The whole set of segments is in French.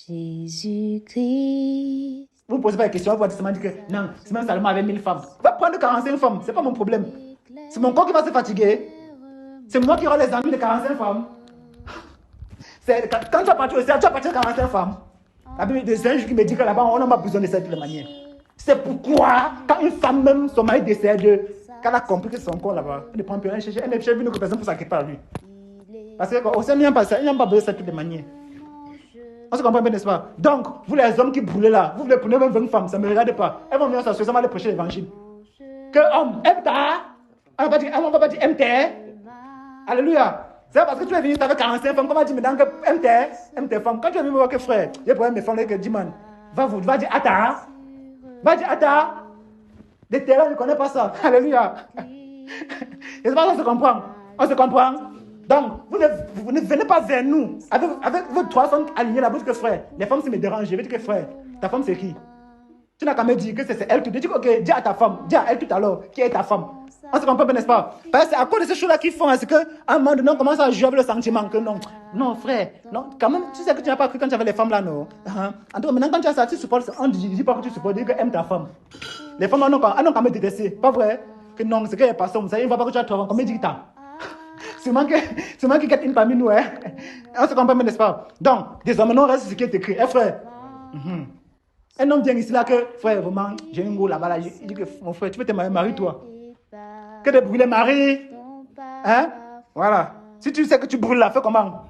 Jésus-Christ. Vous ne posez pas la question, vous allez seulement dire que non, c'est même Salomon avec 1000 femmes. Va prendre 45 femmes, ce n'est pas mon problème. C'est mon corps qui va se fatiguer. C'est moi qui aurai les amis de 45 femmes. Quand tu vas partir au ciel, tu vas partir de 45 femmes. La Bible de Saint qui me dit que là-bas, on n'a pas besoin de ça de toutes les manières. C'est pourquoi, quand une femme, même son mari décède, quand elle a compris que son corps là-bas, elle ne prend plus rien chercher, elle ne cherche plus une autre personne pour s'acquitter par lui. Parce qu'au ciel, il n'y a pas ça, il n'y a pas besoin de ça de toutes les manières. On se comprend bien, n'est-ce pas? Donc, vous les hommes qui brûlez là, vous voulez prendre même 20 femmes, ça ne me regarde pas. Elles vont venir s'asseoir, ça va aller prêcher l'évangile. Que homme, aime-ta, on va pas dire aime-ta. Alléluia. C'est parce que tu es venu avec 45 femmes, qu'on va dire maintenant que aime tes femmes. Quand tu es venu me voir que frère, j'ai problème mes femmes, que dis man, va dire Atta. Va dire Atta. De terrain, je ne connais pas ça. Alléluia. Et c'est pas ça, on se comprend. On se comprend. Donc, vous ne venez pas vers nous avec vos 300 alignés là, parce que frère, les femmes, ça me dérange. Je vais dire que frère, ta femme c'est qui? Tu n'as qu'à me dire que c'est elle tout. Tu dis ok, dis à ta femme, dis à elle tout à l'heure, qui est ta femme. On se comprend bien, n'est-ce pas? Parce que c'est à cause de ces choses-là qu'ils font, c'est qu'à un moment donné, on commence à jouer avec le sentiment que non. Non, frère, non, quand même, tu sais que tu n'as pas cru quand tu avais les femmes là, non? En tout cas, maintenant, quand tu as ça, tu supportes, on ne dit pas que tu supportes, dis que aime ta femme. Les femmes, elles n'ont qu'à me détester. Pas vrai? Que non, c'est qu'elle est pas ça, ça, il ne va pas que tu as toi, comme il dit que tu as. Sûrement qu'il y a une parmi nous, hein? On se comprend bien, n'est-ce pas? Donc, désormais, non, reste ce qui est écrit. Eh, frère, un homme vient ici là que, frère, vraiment, j'ai une go là-bas, là, il dit que, mon frère, tu veux te marier, toi? Que de brûler Marie. Hein? Voilà. Si tu sais que tu brûles là, fais comment?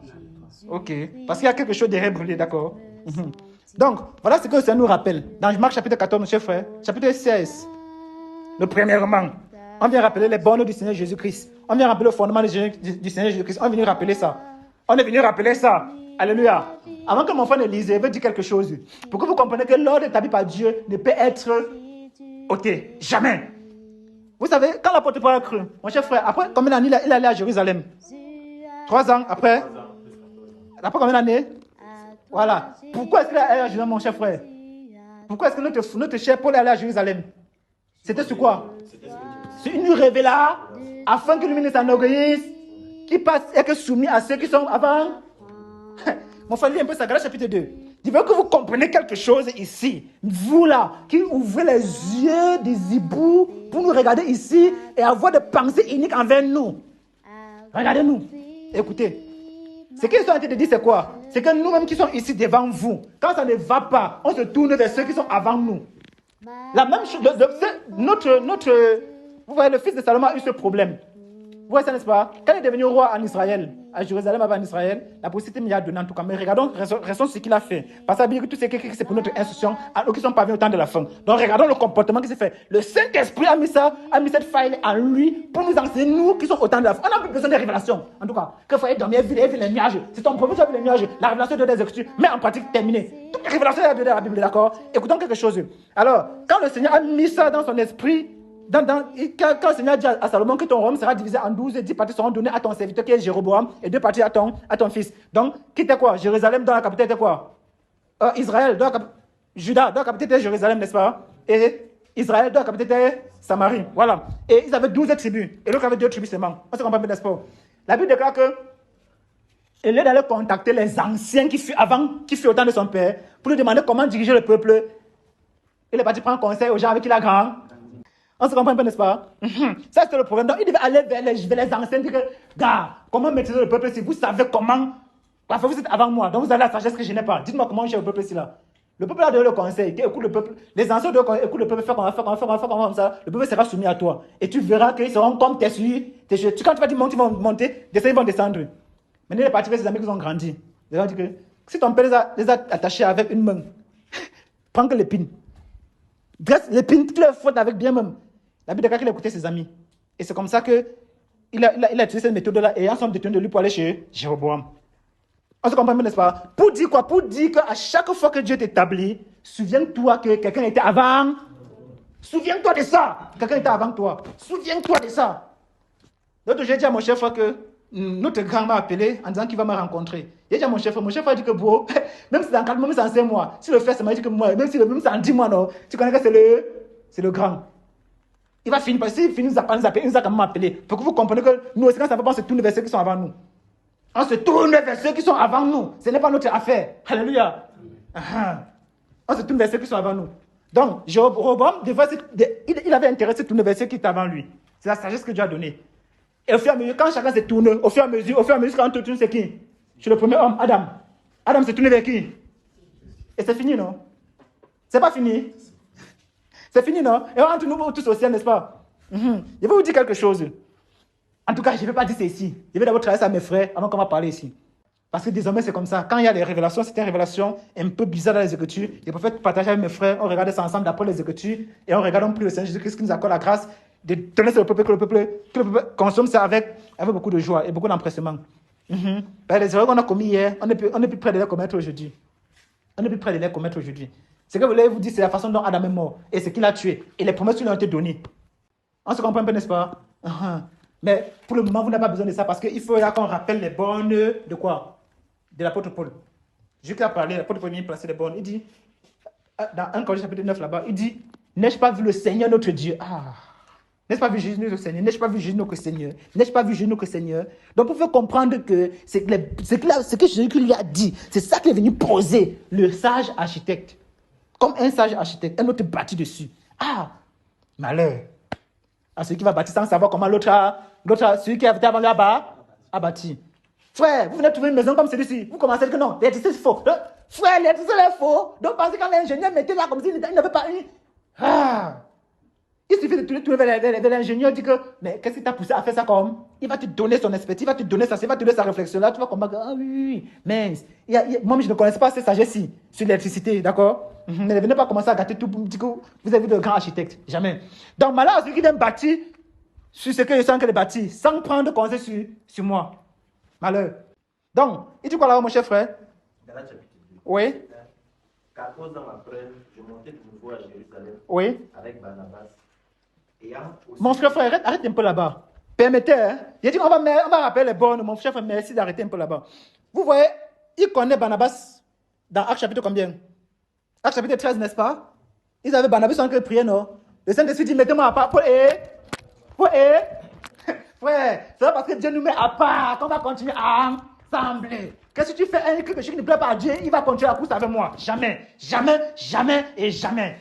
Ok. Parce qu'il y a quelque chose derrière brûler, d'accord? Donc, voilà ce que ça nous rappelle. Dans Marc chapitre 14, mon cher frère, chapitre 16, le premièrement, on vient rappeler les bornes du Seigneur Jésus-Christ. On vient rappeler le fondement du Seigneur Jésus-Christ. On est venu rappeler ça. On est venu rappeler ça. Alléluia. Avant que mon frère ne lise, je veux dire quelque chose. Pour que vous compreniez que l'ordre établi par Dieu ne peut être ôté. Jamais. Vous savez, quand l'apôtre Paul a cru, mon cher frère, après combien d'années il est allé à Jérusalem? 3 ans après? Après combien d'années? Voilà. Pourquoi est-ce qu'il est allé à Jérusalem, mon cher frère? Pourquoi est-ce que notre cher Paul est allé à Jérusalem? C'était sur quoi? C'est une révélation afin que lui ne s'enorgueillisse, qu'il passe et que soumis à ceux qui sont avant. Mon frère, lis un peu ça, Galates chapitre 2. Je veux que vous compreniez quelque chose ici. Vous là, qui ouvrez les yeux des hiboux pour nous regarder ici et avoir des pensées uniques envers nous. Regardez-nous. Écoutez. Ce qu'ils sont en train de dire, c'est quoi? C'est que nous-mêmes qui sommes ici devant vous, quand ça ne va pas, on se tourne vers ceux qui sont avant nous. La même chose, vous voyez, le fils de Salomon a eu ce problème. Vous voyez ça, n'est-ce pas? Quand il est devenu roi en Israël, à Jérusalem, avant en Israël, la possibilité m'y a donné en tout cas. Mais regardons, restons ce qu'il a fait. Parce que que tout ce qui c'est pour notre instruction, à nous qui sont parvenus au temps de la fin. Donc regardons le comportement qui s'est fait. Le Saint-Esprit a mis cette faille en lui pour nous enseigner, nous qui sommes au temps de la fin. On n'a plus besoin de révélations. En tout cas, que faut dormir, il vu les nuages. C'est ton problème, tu as vu les nuages. La révélation de des exécutés, mais en pratique terminée. Toute les révélations est dans la Bible, d'accord? Écoutons quelque chose. Alors, quand le Seigneur a mis ça dans son esprit, quand le Seigneur dit à Salomon que ton royaume sera divisé en 12, 10 parties seront données à ton serviteur qui est Jéroboam et 2 parties à ton fils. Donc, qui était quoi? Jérusalem, dans la capitale était quoi? Israël, Juda, dans la capitale était Jérusalem, n'est-ce pas? Et Israël, dans la capitale était Samarie. Voilà. Et ils avaient 12 tribus. Et l'autre avait 2 tribus seulement. On se comprend bien, n'est-ce pas? La Bible déclare que il est allé contacter les anciens qui furent au temps de son père pour lui demander comment diriger le peuple. Il est parti prendre conseil aux gens avec qui il a grand. On se comprend pas, n'est-ce pas? Ça, c'est le problème. Donc, il devait aller vers les anciens dire que, gars, comment maîtriser le peuple si vous savez comment? Enfin, vous êtes avant moi, donc vous avez la sagesse que je n'ai pas. Dites-moi comment gérer le peuple ici là. Le peuple a donné le conseil, qui écoute le peuple. Les anciens doivent écouter le peuple, faire comme ça. Le peuple sera soumis à toi. Et tu verras qu'ils seront comme tes souillés. Quand tu vas dire monter, ils vont monter, descendre, ils vont descendre. Maintenant, il est parti vers ses amis qui ont grandi. Ils ont dit que si ton père les a attachés avec une main, prends que l'épine. Dresse l'épine, tu les frottes avec bien même. La Bible déclare qu'il a écouté ses amis. Et c'est comme ça qu'il a utilisé cette méthode-là et ensemble détourné de lui pour aller chez Jéroboam. On se comprend bien, n'est-ce pas? Pour dire quoi? Pour dire qu'à chaque fois que Dieu t'établit, souviens-toi que quelqu'un était avant. Souviens-toi de ça. Quelqu'un était avant toi. Souviens-toi de ça. L'autre, j'ai dit à mon chef que notre grand m'a appelé en disant qu'il va me rencontrer. J'ai dit à mon chef a dit que bro, même si c'est dans 4 mois, même si c'est en 5 mois, si le fait, ça m'a dit que moi, même si c'est en 10 mois, non, tu connais que c'est le grand. Il va finir, parce qu'il finit nous appeler, il nous a quand même appelé. Pour que vous compreniez que nous aussi, quand ça ne va pas, on se tourne vers ceux qui sont avant nous. On se tourne vers ceux qui sont avant nous. Ce n'est pas notre affaire. Alléluia. On se tourne vers ceux qui sont avant nous. Donc, Jéroboam, il avait intérêt à se tourner vers ceux qui étaient avant lui. C'est la sagesse que Dieu a donnée. Et au fur et à mesure, quand chacun se tourne, au fur et à mesure, quand on te tourne, c'est qui? C'est le premier homme, Adam. Adam s'est tourné vers qui? Et c'est fini, non? C'est pas fini? C'est fini, non? Et on rentre nous tous au ciel, n'est-ce pas? Je vais vous dire quelque chose. En tout cas, je ne vais pas dire ça ici. Je vais d'abord travailler ça à mes frères avant qu'on va parler ici. Parce que désormais, c'est comme ça. Quand il y a des révélations, c'était une révélation un peu bizarre dans les Écritures. Je préfère partager avec mes frères. On regardait ça ensemble d'après les Écritures. Et on regarde, on prie le Seigneur Jésus-Christ qui nous accorde la grâce de donner ça au peuple, que le peuple consomme ça avec beaucoup de joie et beaucoup d'empressement. Les erreurs qu'on a commis hier, on n'est plus prêt de les commettre aujourd'hui. Ce que vous voulez vous dire, c'est la façon dont Adam est mort et ce qu'il a tué. Et les promesses qui lui ont été données. On se comprend un peu, n'est-ce pas? Mais pour le moment, vous n'avez pas besoin de ça parce qu'il faut là qu'on rappelle les bornes de quoi? De l'apôtre Paul. Jésus qui a parlé, l'apôtre Paul vient placer les bornes. Il dit, dans 1 Corinthiens chapitre 9 là-bas, il dit, n'ai-je pas vu le Seigneur notre Dieu? N'ai-je pas vu Jésus notre Seigneur? N'ai-je pas vu Jésus notre Seigneur? N'ai-je pas vu Jésus notre Seigneur? Donc, vous pouvez comprendre que ce que Jésus lui a dit, c'est ça qu'il est venu poser, le sage architecte. Comme un sage architecte, un autre bâti dessus. Malheur à celui qui va bâtir sans savoir comment celui qui a été avant lui a bâti. Frère, vous venez de trouver une maison comme celui-ci. Vous commencez à dire que non, l'électricité c'est faux. Frère, l'électricité est faux. Donc, parce que quand l'ingénieur mettait là comme s'il n'avait pas eu. Il suffit de tourner vers l'ingénieur et dire que, mais qu'est-ce qui t'a poussé à faire ça comme? Il va te donner son expertise, il va te donner sa réflexion là. Tu vas comprendre que, oui, mais moi, je ne connaissais pas ces sagesse-ci sur l'électricité, d'accord? Ne venez pas commencer à gâter tout. Vous avez vu de grands architectes. Jamais. Donc, malheur à celui qui vient bâtir sur ce que je sens qu'elle est bâtie, sans prendre conseil sur moi. Malheur. Donc, il dit quoi là, mon cher frère? Dans la chapitre 2. Oui. 14 ans après, je montais de nouveau à Jérusalem. Oui. Avec Barnabas. Mon frère, arrête un peu là-bas. Permettez, hein? Il dit on va rappeler les bornes. Mon frère, merci d'arrêter un peu là-bas. Vous voyez, il connaît Barnabas dans Actes chapitre combien? Actes chapitre 13, n'est-ce pas? Ils avaient Barnabas en train de prier, non? Le Saint-Esprit dit, mettez-moi à part. Frère, c'est parce que Dieu nous met à part qu'on va continuer à ensemble. Qu'est-ce que tu fais? Quelque chose qui ne plaît pas à Dieu, il va continuer la course avec moi. Jamais, jamais, jamais et jamais.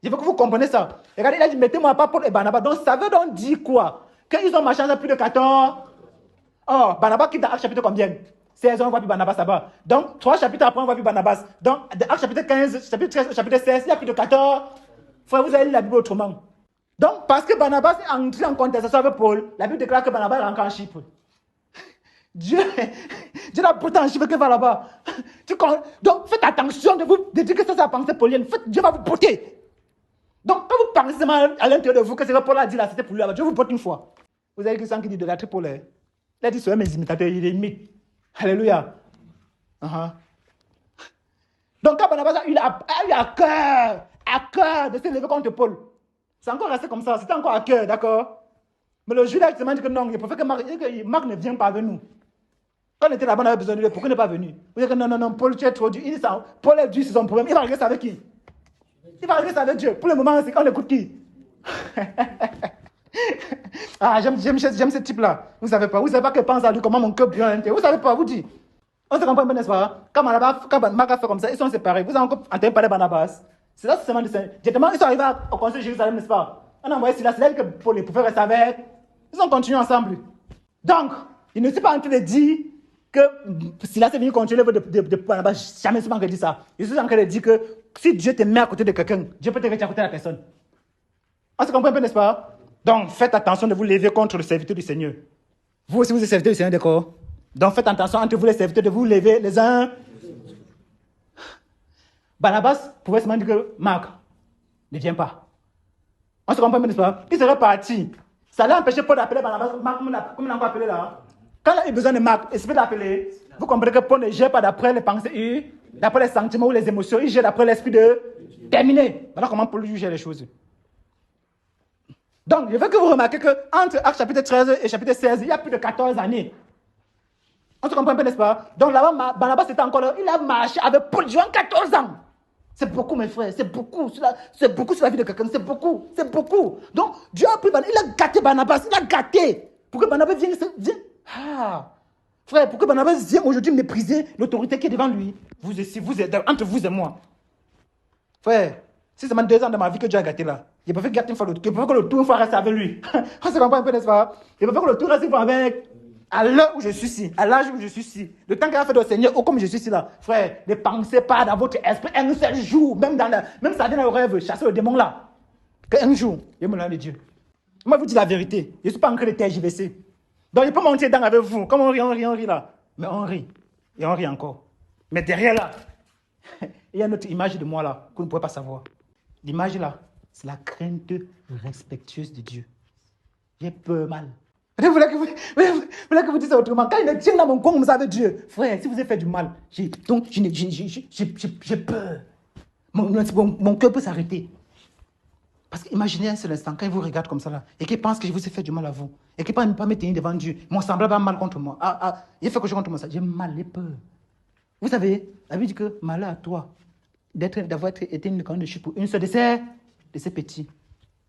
Je veux que vous compreniez ça. Regardez, il a dit, mettez-moi à part Paul et Barnabas. Donc, ça veut donc dire quoi? Qu'ils ont marché ensemble plus de 14. Oh, Barnabas quitte dans Actes chapitre combien? 16 ans, on voit plus Barnabas là-bas. Donc, 3 chapitres après, on voit plus Barnabas. Donc, de Actes chapitre 15, chapitre 13, chapitre 16, il y a plus de 14. Frère, vous allez lire la Bible autrement. Donc, parce que Barnabas est entré en contestation avec Paul, la Bible déclare que Barnabas est rentré en Chypre. Dieu n'a pourtant en Chypre qu'il va là-bas. Donc, faites attention de dire que ça, c'est la pensée paulienne. Dieu va vous porter. Donc, quand vous pensez seulement à l'intérieur de vous que c'est que Paul a dit là, c'était pour lui là-bas, Dieu vous porte une fois. Vous avez quelqu'un qui dit de la Paul. Il a dit, soyez mes imitateurs, il est imite. Alléluia. Donc, quand Barnabas a eu à cœur de se lever contre Paul, c'est encore resté comme ça, c'était encore à cœur, d'accord? Mais le Judas se dit que non, il préfère que Marc ne vienne pas avec nous. Quand on était là-bas, on avait besoin de lui, pourquoi il n'est pas venu? Vous dites que non, Paul, tu es trop dur. Il dit ça, Paul est dur, c'est son problème. Il va rester avec qui? Il va rester avec Dieu. Pour le moment, on écoute qui? J'aime ce type-là. Vous savez pas que pense à lui, comment mon cœur brûle à l'intérieur. Vous savez pas, vous dites. On se comprend pas, n'est-ce pas? Quand Marc a fait comme ça, ils sont séparés. Vous avez encore entendu parler de Barnabas. C'est là seulement de ça. Directement, ils sont arrivés au conseil de Jérusalem, n'est-ce pas? On a envoyé Silas, c'est là que Paul les pouvait rester avec. Ils ont continué ensemble. Donc, il ne s'est pas en train de dire que Silas est venu continuer de Barnabas. Jamais souvent que dit ça. Il est en train de dire que si Dieu te met à côté de quelqu'un, Dieu peut te mettre à côté de la personne. On se comprend un peu, n'est-ce pas? Donc, faites attention de vous lever contre le serviteur du Seigneur. Vous aussi, vous êtes serviteur du Seigneur, d'accord? Donc, faites attention entre vous, les serviteurs, de vous lever les uns. Barnabas pouvait seulement dire que Marc ne vient pas. On se comprend un peu, n'est-ce pas? Il serait parti. Ça allait empêcher Paul d'appeler Barnabas, Marc, comme il a encore appelé là. Quand il a eu besoin de Marc, il suffit d'appeler. Vous comprenez que Paul ne gère pas d'après les pensées, d'après les sentiments ou les émotions, il gère d'après l'esprit de terminer. Voilà comment Paul gère les choses. Donc, je veux que vous remarquez qu'entre Actes chapitre 13 et chapitre 16, il y a plus de 14 années. On se comprend un peu, n'est-ce pas? Donc là-bas, Barnabas était encore là. Il a marché avec Paul durant 14 ans. C'est beaucoup, mes frères. C'est beaucoup. C'est beaucoup sur la vie de quelqu'un. C'est beaucoup. C'est beaucoup. Donc, Dieu a pris Barnabas. Il a gâté Barnabas. Il a gâté. Pour que Barnabas vienne. Frère, pourquoi Barnabas vient aujourd'hui mépriser l'autorité qui est devant lui? Vous êtes entre vous et moi. Frère, si c'est 2 ans de ma vie que Dieu a gâté là, il peut faire gâter une fois l'autre. Il peut faire que le tour une fois rester avec lui. On se comprend un peu, n'est-ce pas? Il peut faire que le tour reste une fois avec. À l'heure où je suis ici, à l'âge où je suis ici, le temps qu'il a fait au Seigneur, ou comme je suis ici là, frère, ne pensez pas dans votre esprit un seul jour, même ça vient dans le rêve, chasser le démon là, qu'un jour, il me l'a de Dieu. Moi, je vous dis la vérité, je ne suis pas en train de tergiverser. Donc, il peut monter dedans avec vous, comme on rit là. Mais on rit, et on rit encore. Mais derrière là, il y a une autre image de moi là, que vous ne pouvez pas savoir. L'image là, c'est la crainte respectueuse de Dieu. J'ai peur mal. Vous voulez que vous disiez autrement. Quand il me tient dans mon cou, vous savez Dieu. Frère, si vous avez fait du mal, j'ai peur. Mon cœur peut s'arrêter. Parce qu'imaginez un seul instant, quand il vous regarde comme ça là, et qu'il pense que je vous ai fait du mal à vous, et qu'il ne peut pas me tenir devant Dieu, mon semblable a mal contre moi. Il fait que je contre moi ça. J'ai mal, j'ai peur. Vous savez, la Bible dit que malheur à toi d'avoir été une grande chute pour une seule de ces petits.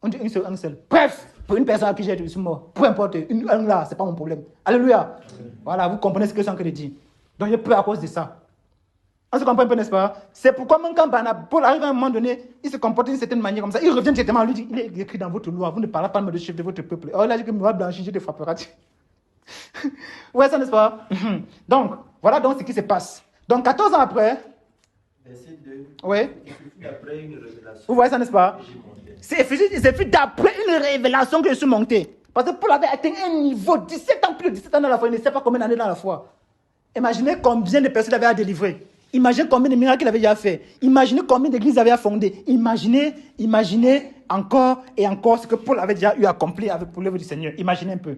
On dit un seul. Bref, pour une personne à qui je suis mort, peu importe, un là, c'est pas mon problème. Alléluia. Voilà, vous comprenez ce que je suis en train de dire. Donc j'ai peur à cause de ça. On se comprend un peu, n'est-ce pas? C'est pourquoi même quand Paul arrive à un moment donné, il se comporte d'une certaine manière comme ça. Il revient directement, lui dit, il est écrit dans votre loi, vous ne parlez pas de chef de votre peuple. Oh là, je dis que moi blanchi, je te frapperai. Ouais, ça n'est-ce pas? Donc, voilà donc ce qui se passe. Donc 14 ans après, Verset 2. oui. D'après une révélation. Vous voyez ça, n'est-ce pas? C'est d'après une révélation que je suis monté. Parce que Paul avait atteint un niveau, 17 ans, plus de 17 ans dans la foi, il ne sait pas combien d'années dans la foi. Imaginez combien de personnes il avait à délivrer. Imaginez combien de miracles il avait déjà fait. Imaginez combien d'églises il avait à fonder. Imaginez encore et encore ce que Paul avait déjà eu à accomplir pour l'œuvre du Seigneur. Imaginez un peu.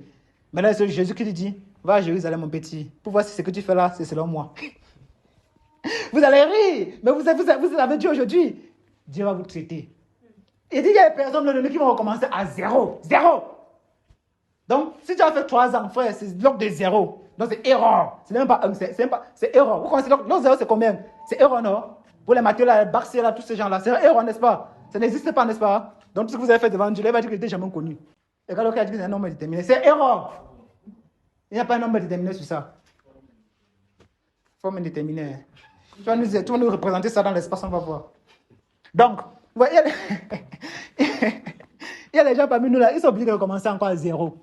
Maintenant, c'est Jésus qui lui dit, va à Jérusalem, mon petit, pour voir si ce que tu fais là, c'est selon moi. Vous allez rire, mais vous avez dit aujourd'hui, Dieu va vous traiter. Il dit, il y a des personnes qui vont recommencer à zéro. Donc, si tu as fait 3 ans, frère, c'est log de zéro. Donc, c'est erreur. C'est même pas un, c'est erreur. Vous connaissez log zéro, c'est combien? C'est erreur, non? Pour les Mathieu, là, Barcé, là, tous ces gens-là, c'est erreur, n'est-ce pas? Ça n'existe pas, n'est-ce pas? Donc, tout ce que vous avez fait devant Dieu, il va dire qu'il n'était jamais connu. Et quand l'autre a dit que c'est un homme déterminé, c'est erreur. Il n'y a pas un homme déterminé sur ça. Forme indéterminée. Tu vas nous représenter ça dans l'espace, on va voir. Donc, vous voyez, il y a des gens parmi nous là, ils sont obligés de recommencer encore à zéro.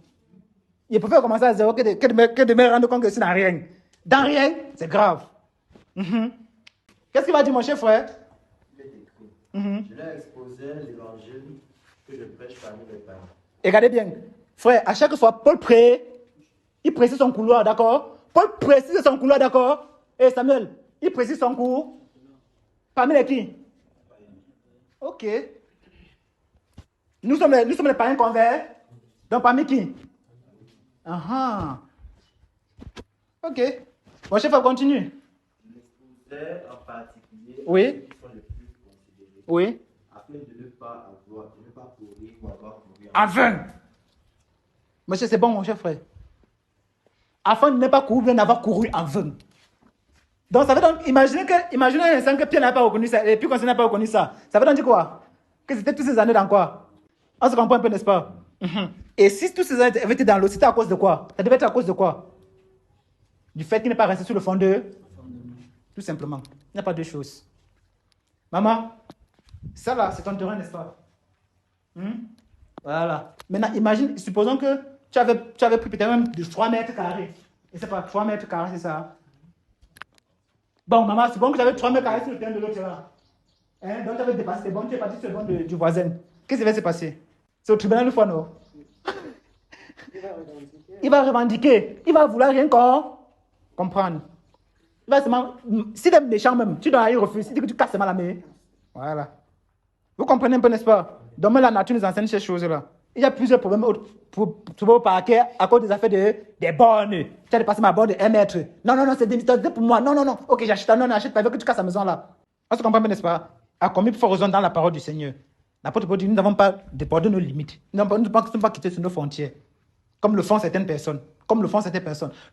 Ils peuvent recommencer à zéro que de me rendre compte que c'est dans rien. Dans rien, c'est grave. Qu'est-ce qu'il va dire, mon cher frère? Il est écrit. Je leur exposais l'évangile que je prêche parmi les païens. Et regardez bien, frère, à chaque fois, Paul prie, il précise son couloir, d'accord? Paul précise son couloir, d'accord? Et Samuel, il précise son cours. Parmi les qui? Ok. Nous sommes les païens converts. Donc parmi qui? Ok. Mon chef, continue. Je l'exposais en particulier Oui. qui sont les plus considérés. Oui. Afin de ne pas courir ou avoir couru En vain. Monsieur, c'est bon, mon cher frère. Afin de ne pas courir, d'avoir couru en vain. Donc, ça veut donc, imaginez un instant que Pierre n'a pas reconnu ça, et puis qu'on n'a pas reconnu ça. Ça veut donc dire quoi? Que c'était toutes ces années dans quoi? On se comprend un peu, n'est-ce pas? Et si toutes ces années avaient été dans l'eau, c'était à cause de quoi? Ça devait être à cause de quoi? Du fait qu'il n'est pas resté sur le fond de... Tout simplement. Il n'y a pas deux choses. Maman, ça là, c'est ton terrain, n'est-ce pas? Voilà. Maintenant, imagine, supposons que tu avais pris peut-être même de 3 mètres carrés. Et c'est pas 3 mètres carrés, c'est ça? Bon, maman, supposons que j'avais 3 mètres carrés sur le terrain de l'autre là. Donc tu avais dépassé, bon, tu es parti sur le banc du voisin. Qu'est-ce qui va se passer? C'est au tribunal une fois, non? Il va revendiquer. Il va vouloir rien comprendre. Il va seulement, s'il est méchant même, tu dois y refuser. Il dit que tu casses mal la main. Voilà. Vous comprenez un peu, n'est-ce pas? Donc, la nature nous enseigne ces choses-là. Il y a plusieurs problèmes pour parquet à cause des affaires des bornes. Tu as dépassé ma borne de 1 mètre. Non, c'est pour moi. Non. Ok, j'achète. Non, n'achète pas. Il veut que tu casses la maison là. On se comprend, n'est-ce pas? À combien de fois raison dans la parole du Seigneur? L'apôtre Paul dit, nous n'avons pas débordé nos limites. Nous n'avons pas quitté sur nos frontières. Comme le font certaines personnes.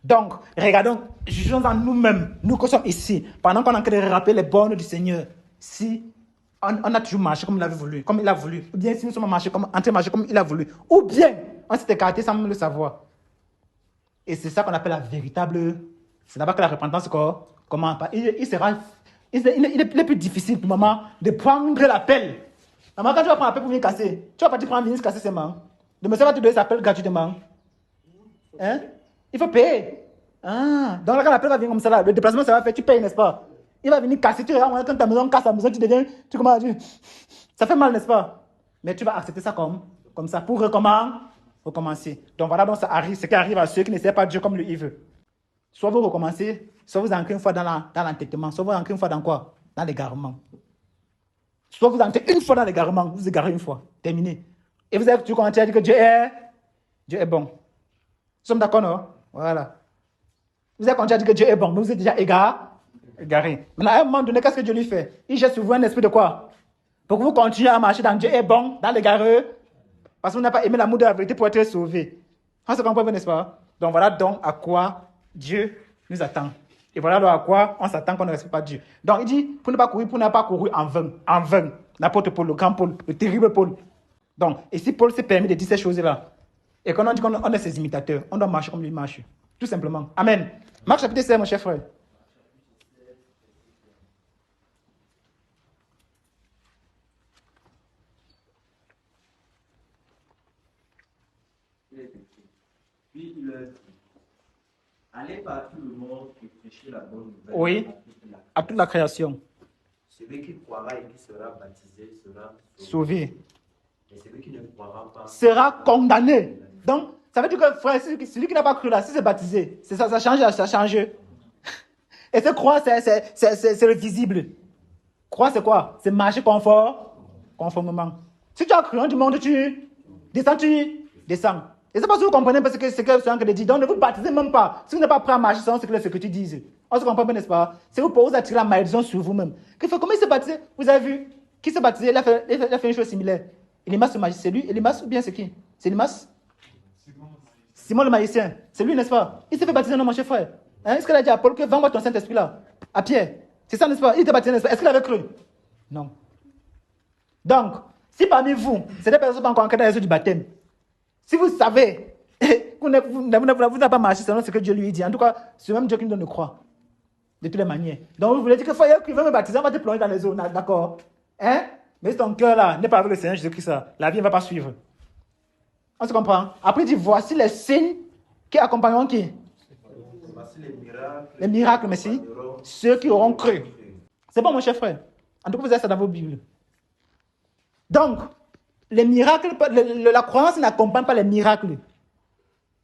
Donc, regardons, jugeons en nous-mêmes, nous qui sommes ici, pendant qu'on est en train de rappeler les bornes du Seigneur. Si on a toujours marché comme il avait voulu, comme il a voulu, ou bien si nous sommes en train de marcher comme il a voulu, ou bien on s'est écarté sans même le savoir. Et c'est ça qu'on appelle la véritable... C'est là-bas que la repentance commence. Il est plus difficile pour maman de prendre l'appel. Maman, quand tu vas prendre l'appel pour venir casser, tu vas pas te prendre venir casser ses mains. Le monsieur va te donner cet appel gratuitement. Hein? Il faut payer. Ah, donc là, quand l'appel va venir comme ça, là, le déplacement, ça va faire, tu payes, n'est-ce pas? Il va venir casser, tu regardes, quand ta maison casse la maison, tu deviens, ça fait mal, n'est-ce pas? Mais tu vas accepter ça comme ça pour recommencer. Donc voilà, donc ça arrive, ce qui arrive à ceux qui ne servent pas Dieu comme lui il veut. Soit vous recommencez, soit vous entrez une fois dans l'entêtement, soit vous entrez une fois dans quoi? Dans l'égarement. Soit vous entrez une fois dans l'égarement, vous vous égarez une fois, terminé. Et vous avez toujours commencé à dire que Dieu est bon. Nous sommes d'accord, non? Voilà. Vous avez commencé à dire que Dieu est bon, mais vous êtes déjà égaré. Maintenant, à un moment donné, qu'est-ce que Dieu lui fait? Il jette sur vous un esprit de quoi? Pour que vous continuez à marcher dans Dieu est bon, dans l'égareux, parce que vous n'avez pas aimé l'amour de la vérité pour être sauvé. On se comprend, n'est-ce pas? Donc voilà donc à quoi Dieu nous attend. Et voilà donc à quoi on s'attend quand on ne respecte pas Dieu. Donc il dit, pour ne pas courir en vain. L'apôtre Paul, le grand Paul, le terrible Paul. Donc, et si Paul s'est permis de dire ces choses-là, et qu'on dit qu'on est ses imitateurs, on doit marcher comme lui marche. Tout simplement. Amen. Marc chapitre 16, mon cher frère. Puis il leur dit, allez par tout le monde et prêchez la bonne nouvelle Oui, à toute la création. Celui qui croira et qui sera baptisé sera Sauvé. Et celui qui ne croira pas sera condamné. Donc, ça veut dire que frère, celui qui n'a pas cru là, si c'est baptisé, c'est ça change. Et ce croire, c'est le visible. Croire, c'est quoi? C'est marcher conformément. Si tu as cru en du monde, tu descends. Et c'est pas si vous comprenez parce que c'est que ce que dit. Donc ne vous baptisez même pas. Si vous n'êtes pas prêt à marcher selon ce que tu dises. On se comprend pas, n'est-ce pas? C'est vous pour vous attirer la malédiction sur vous-même. Comment il s'est baptisé? Vous avez vu? Qui s'est baptisé? Il a fait une chose similaire. Elimas le magicien, c'est lui. Elimas ou bien c'est qui? C'est Elimas? Simon le magicien. C'est lui, n'est-ce pas? Il s'est fait baptiser, non, mon cher frère. Hein? Est-ce qu'il a dit à Paul que vends-moi ton Saint-Esprit là? À Pierre. C'est ça, n'est-ce pas? Il était baptisé, n'est-ce pas? Est-ce qu'il avait cru? Non. Donc, si parmi vous, c'est des personnes qui sont encore encadrées dans les eaux du baptême, si vous savez, vous n'avez pas marché selon ce que Dieu lui dit, en tout cas, c'est même Dieu qui nous donne le croix. De toutes les manières. Donc, vous voulez dire que frère, qui veut me baptiser, on va te plonger dans les eaux, d'accord? Hein? Mais si ton cœur là n'est pas avec le Seigneur Jésus-Christ, la vie ne va pas suivre. On se comprend? Après, il dit voici les signes qui accompagneront qui? Voici les miracles, merci. Ceux qui auront cru. C'est bon, mon cher frère. En tout cas, vous avez ça dans vos Bibles. Donc, les miracles, la croyance n'accompagne pas les miracles.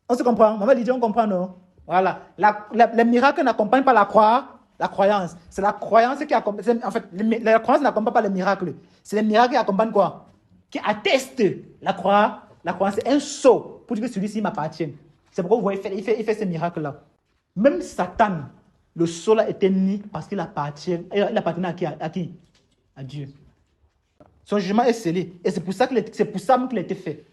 On se comprend? Maman Lydia, on comprend, non? Voilà. Les miracles n'accompagnent pas la croyance. C'est la croyance qui accompagne. En fait, la croyance n'accompagne pas les miracles. C'est les miracles qui accompagnent quoi? Qui attestent la croyance. C'est un sceau pour dire que celui-ci m'appartient. C'est pourquoi vous voyez, il fait ces miracles-là. Même Satan, le sceau là était mis parce qu'il appartenait à qui? À Dieu. Son jugement est scellé. Et c'est pour ça même qu'il a été fait.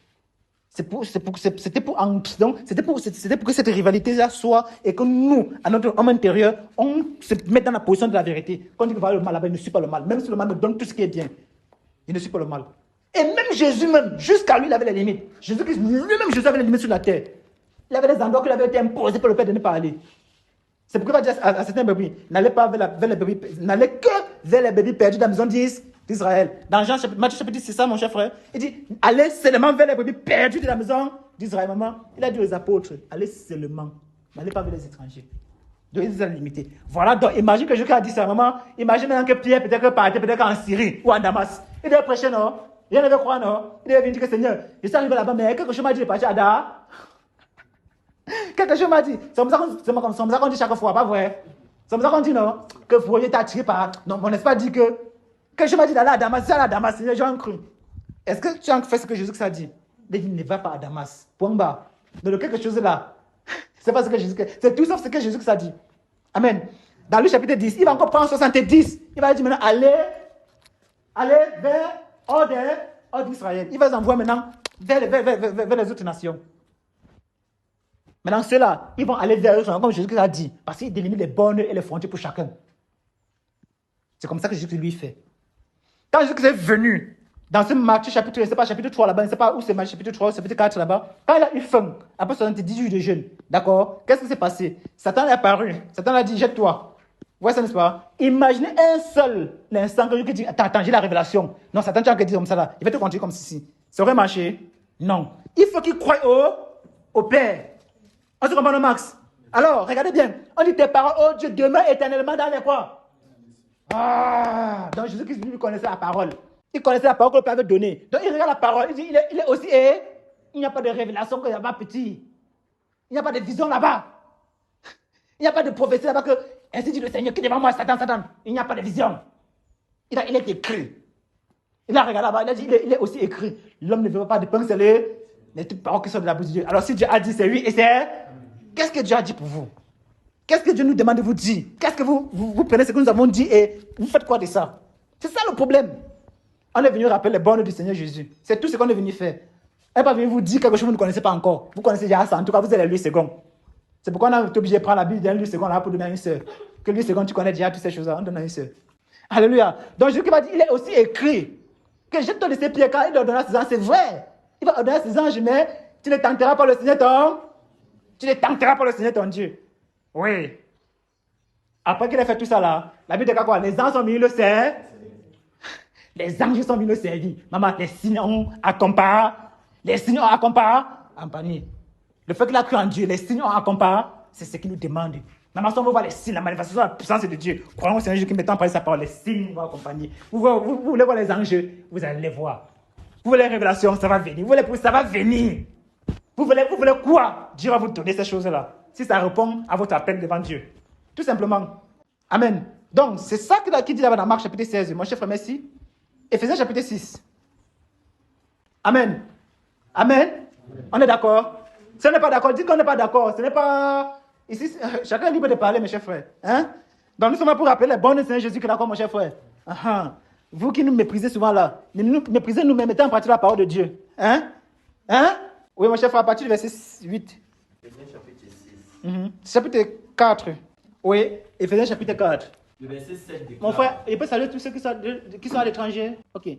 C'était pour que cette rivalité-là soit et que nous, à notre homme intérieur, on se mette dans la position de la vérité. Quand on dit que voilà le mal là-bas, il ne suit pas le mal. Même si le mal me donne tout ce qui est bien, il ne suit pas le mal. Et même Jésus, jusqu'à lui, il avait les limites. Jésus-Christ, lui-même, Jésus avait les limites sur la terre. Il avait des endroits qui lui avaient été imposés par le Père de ne pas aller. C'est pourquoi il va dire à certains brebis, n'allez que vers les brebis perdus dans la maison d'Israël. Dans Matthieu chapitre 10, c'est ça, mon cher frère. Il dit, allez seulement vers les brebis perdus de la maison d'Israël. Maman, il a dit aux apôtres, allez seulement, n'allez pas vers les étrangers. Donc, ils sont limités. Voilà, donc imagine que Jésus a dit ça, maman. Imagine maintenant que Pierre peut-être partait peut-être en Syrie ou en Damas. Il devait prêcher, non? Il devait croire, non? Il devait venir dire que Seigneur, je suis arrivé là-bas, mais quelque chose m'a dit de partir à Dar. Quelque chose m'a dit. C'est comme ça qu'on dit chaque fois, pas vrai? C'est comme ça qu'on dit, non? Que vous voyez attiré par. Non, mon esprit dit que. Quelque chose m'a dit d'aller à Damas, c'est à Damas, les gens ont cru. Est-ce que tu as fait ce que Jésus a dit? Il dit, ne va pas à Damas. Point bas. Donc, quelque chose là. C'est pas ce que Jésus. C'est tout sauf ce que Jésus a dit. Amen. Dans le chapitre 10, il va encore prendre 70. Il va dire maintenant, allez vers hors d'Israël. Il va les envoyer maintenant vers les autres nations. Maintenant, ceux-là, ils vont aller vers eux, comme Jésus a dit, parce qu'il délimite les bornes et les frontières pour chacun. C'est comme ça que Jésus lui fait. Quand Jésus est venu, Dans ce Matthieu chapitre, je ne sais pas, chapitre 3 là-bas, je ne sais pas où c'est Matthieu chapitre 3, chapitre 4 là-bas, quand il a eu faim, après 70 jours de jeûne, d'accord, qu'est-ce qui s'est passé? Satan est apparu, Satan a dit, jette-toi. Ouais, ça n'est-ce pas? Imaginez un seul instant que tu dis, attends, j'ai la révélation. Non, Satan, tu as dire comme ça là, il va te continuer comme ceci. Ça aurait marché? Non. Il faut qu'il croie au Père. On se comprend, Max? Alors, regardez bien, on dit tes paroles, oh Dieu, demeure éternellement dans les quoi? Ah, donc Jésus-Christ lui connaissait la parole. Il connaissait la parole que le Père avait donnée. Donc il regarde la parole, il dit, il est aussi, il n'y a pas de révélation que là-bas petit. Il n'y a pas de vision là-bas. Il n'y a pas de prophétie là-bas que, ainsi dit le Seigneur, qui est devant moi, Satan. Il n'y a pas de vision. Il est écrit. Il a regardé là-bas, il a dit, il est aussi écrit. L'homme ne veut pas de pain, c'est les toutes paroles qui sont de la bouche de Dieu. Alors si Dieu a dit c'est oui et c'est, qu'est-ce que Dieu a dit pour vous? Qu'est-ce que Dieu nous demande de vous dire? Qu'est-ce que vous prenez ce que nous avons dit et vous faites quoi de ça? C'est ça le problème. On est venu rappeler les bornes du Seigneur Jésus. C'est tout ce qu'on est venu faire. On n'est pas venu vous dire quelque chose que vous ne connaissez pas encore. Vous connaissez déjà ça. En tout cas, vous êtes les 8 secondes. C'est pourquoi on a été obligé de prendre la Bible d'un 8 secondes là pour donner à une sœur. Que 8 secondes, tu connais déjà toutes ces choses-là. On donne à une sœur. Alléluia. Donc Jésus qui va dire, il est aussi écrit que jette-toi de ses pieds quand il ordonnera ses anges. C'est vrai. Il va ordonner ses anges, mais tu ne tenteras pas le Seigneur ton Dieu. Oui. Après qu'il ait fait tout ça là, la Bible dit quoi? Les anges sont venus le servir. Les anges sont venus le servir. Maman, les signes ont accompagné. Les signes ont accompagné. Le fait qu'il a cru en Dieu, les signes ont accompagné, c'est ce qu'il nous demande. Maman, si on veut voir les signes, la manifestation de la puissance de Dieu, croyons au Seigneur Jésus qui mettant en parler sa parole, les signes vont accompagner. Vous voulez voir les anges, vous allez les voir. Vous voulez les révélations, ça va venir. Vous voulez ça va venir. Vous voulez quoi? Dieu va vous donner ces choses-là. Si ça répond à votre appel devant Dieu. Tout simplement. Amen. Donc, c'est ça qu'il dit là-bas dans Marc chapitre 16. Mon cher frère, merci. Éphésiens chapitre 6. Amen. Amen. On est d'accord? Si on n'est pas d'accord, dites qu'on n'est pas d'accord. Ce n'est pas... Ici, chacun est libre de parler, mes chers frères. Hein? Donc, nous sommes là pour rappeler les bonnes de Seigneur Jésus qui est d'accord, mon cher frère. Vous qui nous méprisez souvent là, nous méprisez nous-mêmes, mettez en pratique la parole de Dieu. Hein? Oui, mon cher frère, à partir du verset 8. Éphésiens chapitre 6. Chapitre 4. Oui, Éphésiens chapitre 4. Le verset 7 déclare. Mon frère, il peut saluer tous ceux qui sont à l'étranger. Ok.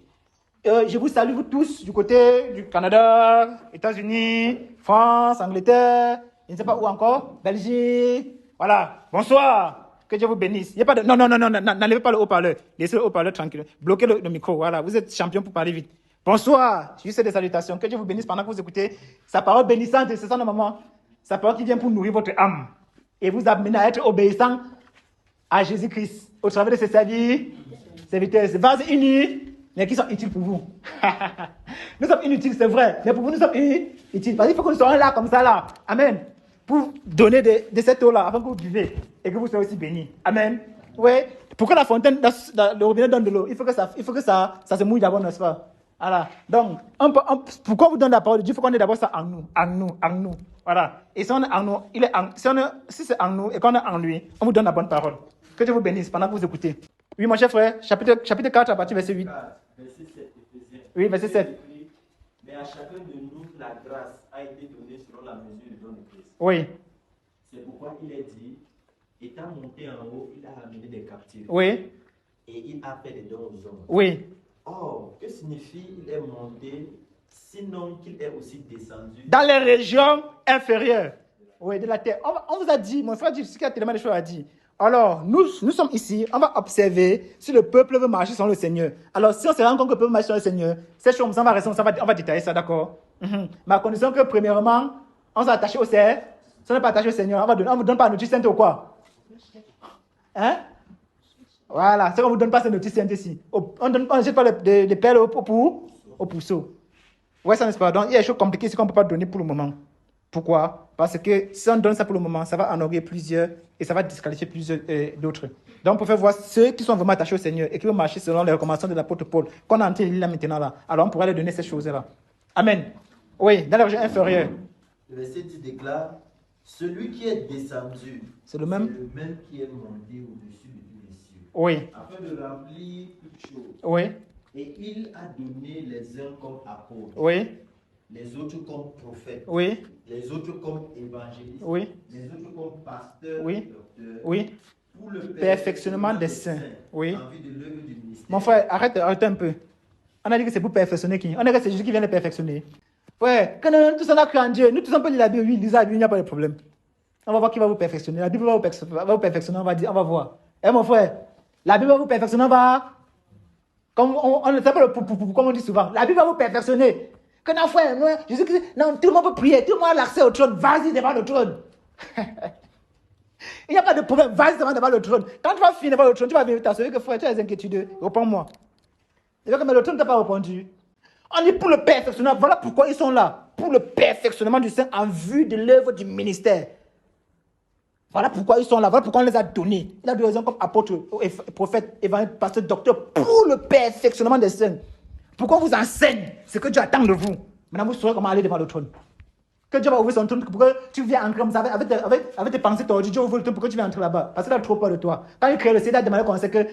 Je vous salue, vous tous, du côté du Canada, États-Unis, France, Angleterre, je ne sais pas où encore, Belgique. Voilà. Bonsoir. Que Dieu vous bénisse. Il y a pas de... Non, n'enlevez pas le haut-parleur. Laissez le haut-parleur tranquille. Bloquez le micro. Voilà. Vous êtes champion pour parler vite. Bonsoir. Juste des salutations. Que Dieu vous bénisse pendant que vous écoutez sa parole bénissante. C'est ça, nos mamans. Sa parole qui vient pour nourrir votre âme. Et vous amener à être obéissant à Jésus-Christ. Au travers de ses serviteurs. C'est vases unis, mais qui sont utiles pour vous. Nous sommes inutiles, c'est vrai. Mais pour vous, nous sommes utiles. Parce qu'il faut que nous soyons là, comme ça, là. Amen. Pour donner de cette eau-là, avant que vous buvez. Et que vous soyez aussi bénis. Amen. Oui. Pour que la fontaine, le robinet donne de l'eau, il faut que ça se mouille d'abord, n'est-ce pas? Voilà. Donc, pourquoi vous donne la parole de Dieu? Il faut qu'on ait d'abord ça en nous. Voilà. Et si on est en nous, si c'est en nous et qu'on est en lui, on vous donne la bonne parole. Que Dieu vous bénisse pendant que vous écoutez. Oui, mon cher frère, chapitre 4 à partir du verset 8. 4, verset 7, Éphésiens. Oui, verset 7. Mais à chacun de nous, la grâce a été donnée selon la mesure du don de Christ. Oui. C'est pourquoi il est dit, étant monté en haut, il a amené des captifs. Oui. Et il a fait des dons aux hommes. Oui. Or, que signifie il est monté, sinon qu'il est aussi descendu Dans les régions inférieures. Oui, de la terre. On vous a dit, mon frère dit, ce qu'il y a tellement de choses à dire. Alors, nous sommes ici, on va observer si le peuple veut marcher sans le Seigneur. Alors, si on se rend compte que le peuple marche sans le Seigneur, ces choses, on va détailler ça, d'accord? Mais à condition que, premièrement, on s'attache au Seigneur. Si on n'est pas attaché au Seigneur, on ne vous donne pas la notice sainte ou quoi? Hein? Voilà, c'est qu'on ne vous donne pas cette notice sainte ici. On ne jette pas les perles au pourceau. Ouais, ça n'est pas. Donc, il y a des choses compliquées ici qu'on ne peut pas donner pour le moment. Pourquoi? Parce que si on donne ça pour le moment, ça va ennuyer plusieurs et ça va disqualifier plusieurs d'autres. Donc, pour faire voir ceux qui sont vraiment attachés au Seigneur et qui vont marcher selon les recommandations de l'apôtre Paul, qu'on a en train de lire là maintenant, là, alors on pourra leur donner ces choses-là. Amen. Oui, dans la région inférieure. Le verset 10 déclare, celui qui est descendu, C'est le même qui est monté au-dessus de tous les cieux, Oui. afin de remplir toutes choses. Oui. Et il a donné les uns comme apôtres, Oui. les autres comme prophètes, Oui. les autres comme évangélistes, Oui. les autres comme pasteurs Oui. et docteurs, Oui. pour le Perfectionnement des saints. Oui. en vue de l'œuvre du ministère. Mon frère, arrête un peu. On a dit que c'est pour perfectionner qui? On a dit que c'est Jésus qui vient de perfectionner. Ouais, quand nous tous on a cru en Dieu, nous tous on peut lire la Bible, oui, lisez la Bible, il n'y a pas de problème. On va voir qui va vous perfectionner. La Bible va vous perfectionner, on va voir. Mon frère, la Bible va vous perfectionner, on va... Comme on ne sait pas comme on dit souvent, la Bible va vous perfectionner. Que non, frère, non, Jésus-Christ, non, tout le monde peut prier, tout le monde a l'accès au trône, vas-y devant le trône. Il n'y a pas de problème, vas-y devant le trône. Quand tu vas finir devant le trône, tu vas venir t'assurer que frère, tu as des inquiétudes, réponds-moi. Mais le trône ne t'a pas répondu. On est pour le perfectionnement, voilà pourquoi ils sont là. Pour le perfectionnement du Saint en vue de l'œuvre du ministère. Voilà pourquoi ils sont là, voilà pourquoi on les a donnés. Il a donné comme apôtre, prophète, évangéliste, pasteur, docteur, pour le perfectionnement des saints. Pourquoi on vous enseigne ce que Dieu attend de vous. Maintenant, vous saurez comment aller devant le trône. Que Dieu va ouvrir son trône, pourquoi tu viens entrer comme ça, avec tes pensées tordues, Dieu ouvre le trône, pourquoi tu viens entrer là-bas? Parce qu'il a trop peur de toi. Quand il crée le ciel, il a demandé qu'on sait que,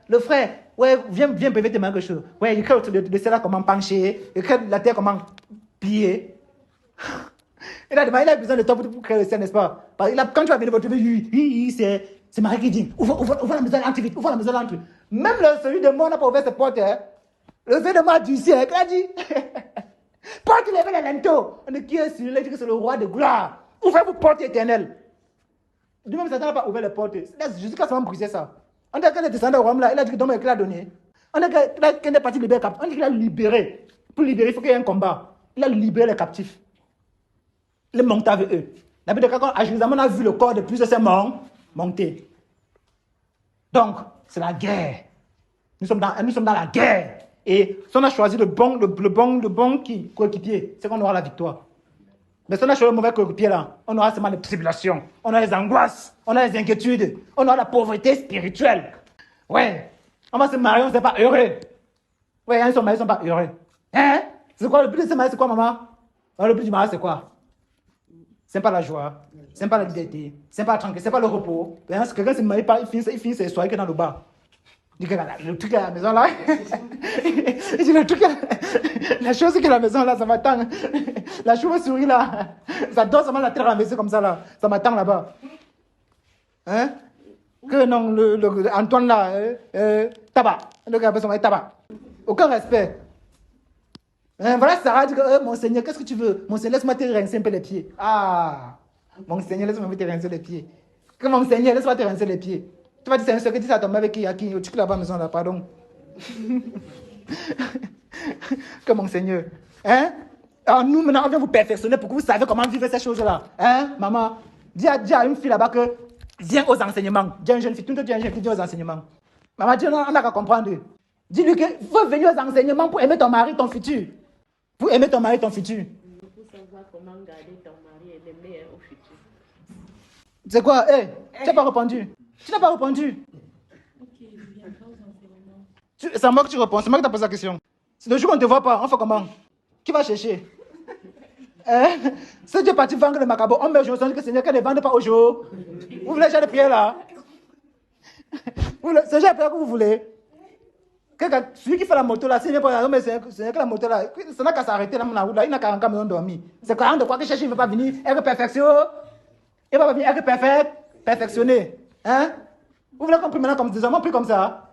le frère, ouais, viens brevet tes mains quelque chose. Ouais, il crée le ciel comment pencher, il crée la terre comment plier. Il a besoin de toi pour créer le ciel, n'est-ce pas? Quand tu vas venir votre vie, c'est Marie qui dit, ouvre la maison, entre vite, ouvre la maison, entre. Même celui de moi n'a pas ouvert ses portes. Hein. Le celui de moi du ciel, il a dit, porte les linteaux. On dit qui est celui-là, il dit que c'est le roi de gloire. Ouvrez vos portes éternelles. Du même Satan n'a pas ouvert les portes. Jusqu'à ce moment brisé ça. On dit qu'il est descendu au Rome là, il a dit que Dieu l'a donné. On dit qu'il est parti libérer les captifs. On dit qu'il a libéré. Pour libérer, il faut qu'il y ait un combat. Il a libéré les captifs. Il est monté avec eux. D'habitude, quand à Jérusalem, on a vu le corps de plusieurs morts monter. Donc, c'est la guerre. Nous sommes dans la guerre. Et si on a choisi le bon coéquipier, c'est qu'on aura la victoire. Mais si on a choisi le mauvais coéquipier là, on aura seulement les tribulations, on aura les angoisses, on aura les inquiétudes, on aura la pauvreté spirituelle. Ouais. On va se marier, on ne sera pas heureux. Ouais, ils sont mariés, ils ne sont pas heureux. Hein? C'est quoi le but de se marier, c'est quoi, maman? Le but du mariage, c'est quoi? C'est pas la joie, c'est pas la liberté, c'est pas la tranquillité, c'est pas le repos. Quelqu'un se marie pas, il finit ses soirées que dans le bar. Il dit que le truc à la maison là, il dit le truc, la chose qui est à la maison là, ça m'attend. La chauve-souris là, ça dort seulement la terre renversée comme ça là, ça m'attend là-bas. Hein? Que non, le Antoine là, tabac, le gars appelle son mari tabac. Aucun respect. Voilà, Sarah dit que, mon Seigneur, qu'est-ce que tu veux? Mon Seigneur, laisse-moi te rincer un peu les pieds. Ah, mon Seigneur, laisse-moi te rincer les pieds. Que mon Seigneur, laisse-moi te rincer les pieds. Tu vas dire, c'est un secret, dis ça à ton mari avec qui, tu peux là-bas, maison là, pardon. Que mon Seigneur. Hein? Alors nous, maintenant, on vient vous perfectionner pour que vous savez comment vivre ces choses-là. Hein, maman? Dis à une fille là-bas que, viens aux enseignements. Dis à une jeune fille, tout le temps, dis à une jeune fille, viens aux enseignements. Maman, dis, on n'a qu'à comprendre. Dis-lui qu'il faut venir aux enseignements pour aimer ton mari, ton futur. Pour aimer ton mari, ton futur. Pour savoir comment garder ton mari et l'aimer au futur. C'est quoi? Tu n'as pas répondu. Tu n'as pas répondu. Ok, je viendrai aux enseignements. C'est à moi que tu réponds. C'est moi qui t'ai posé la question. C'est le jour qu'on ne te voit pas. On fait comment? Qui va chercher? Si Dieu est parti vendre le macabre, on met au jour. On dit que Seigneur, qu'elle ne vende pas au jour. Vous voulez déjà de prière là? C'est déjà de prière que vous voulez? Celui qui fait la moto là, c'est que la moto là, ça n'a qu'à s'arrêter là, il n'a qu'à encore dormir. C'est quand même de quoi que chercher, il ne veut pas venir être perfection. Il ne va pas venir être perfectionné. Hein? Vous voulez qu'on prie maintenant comme désormais, on prie comme ça?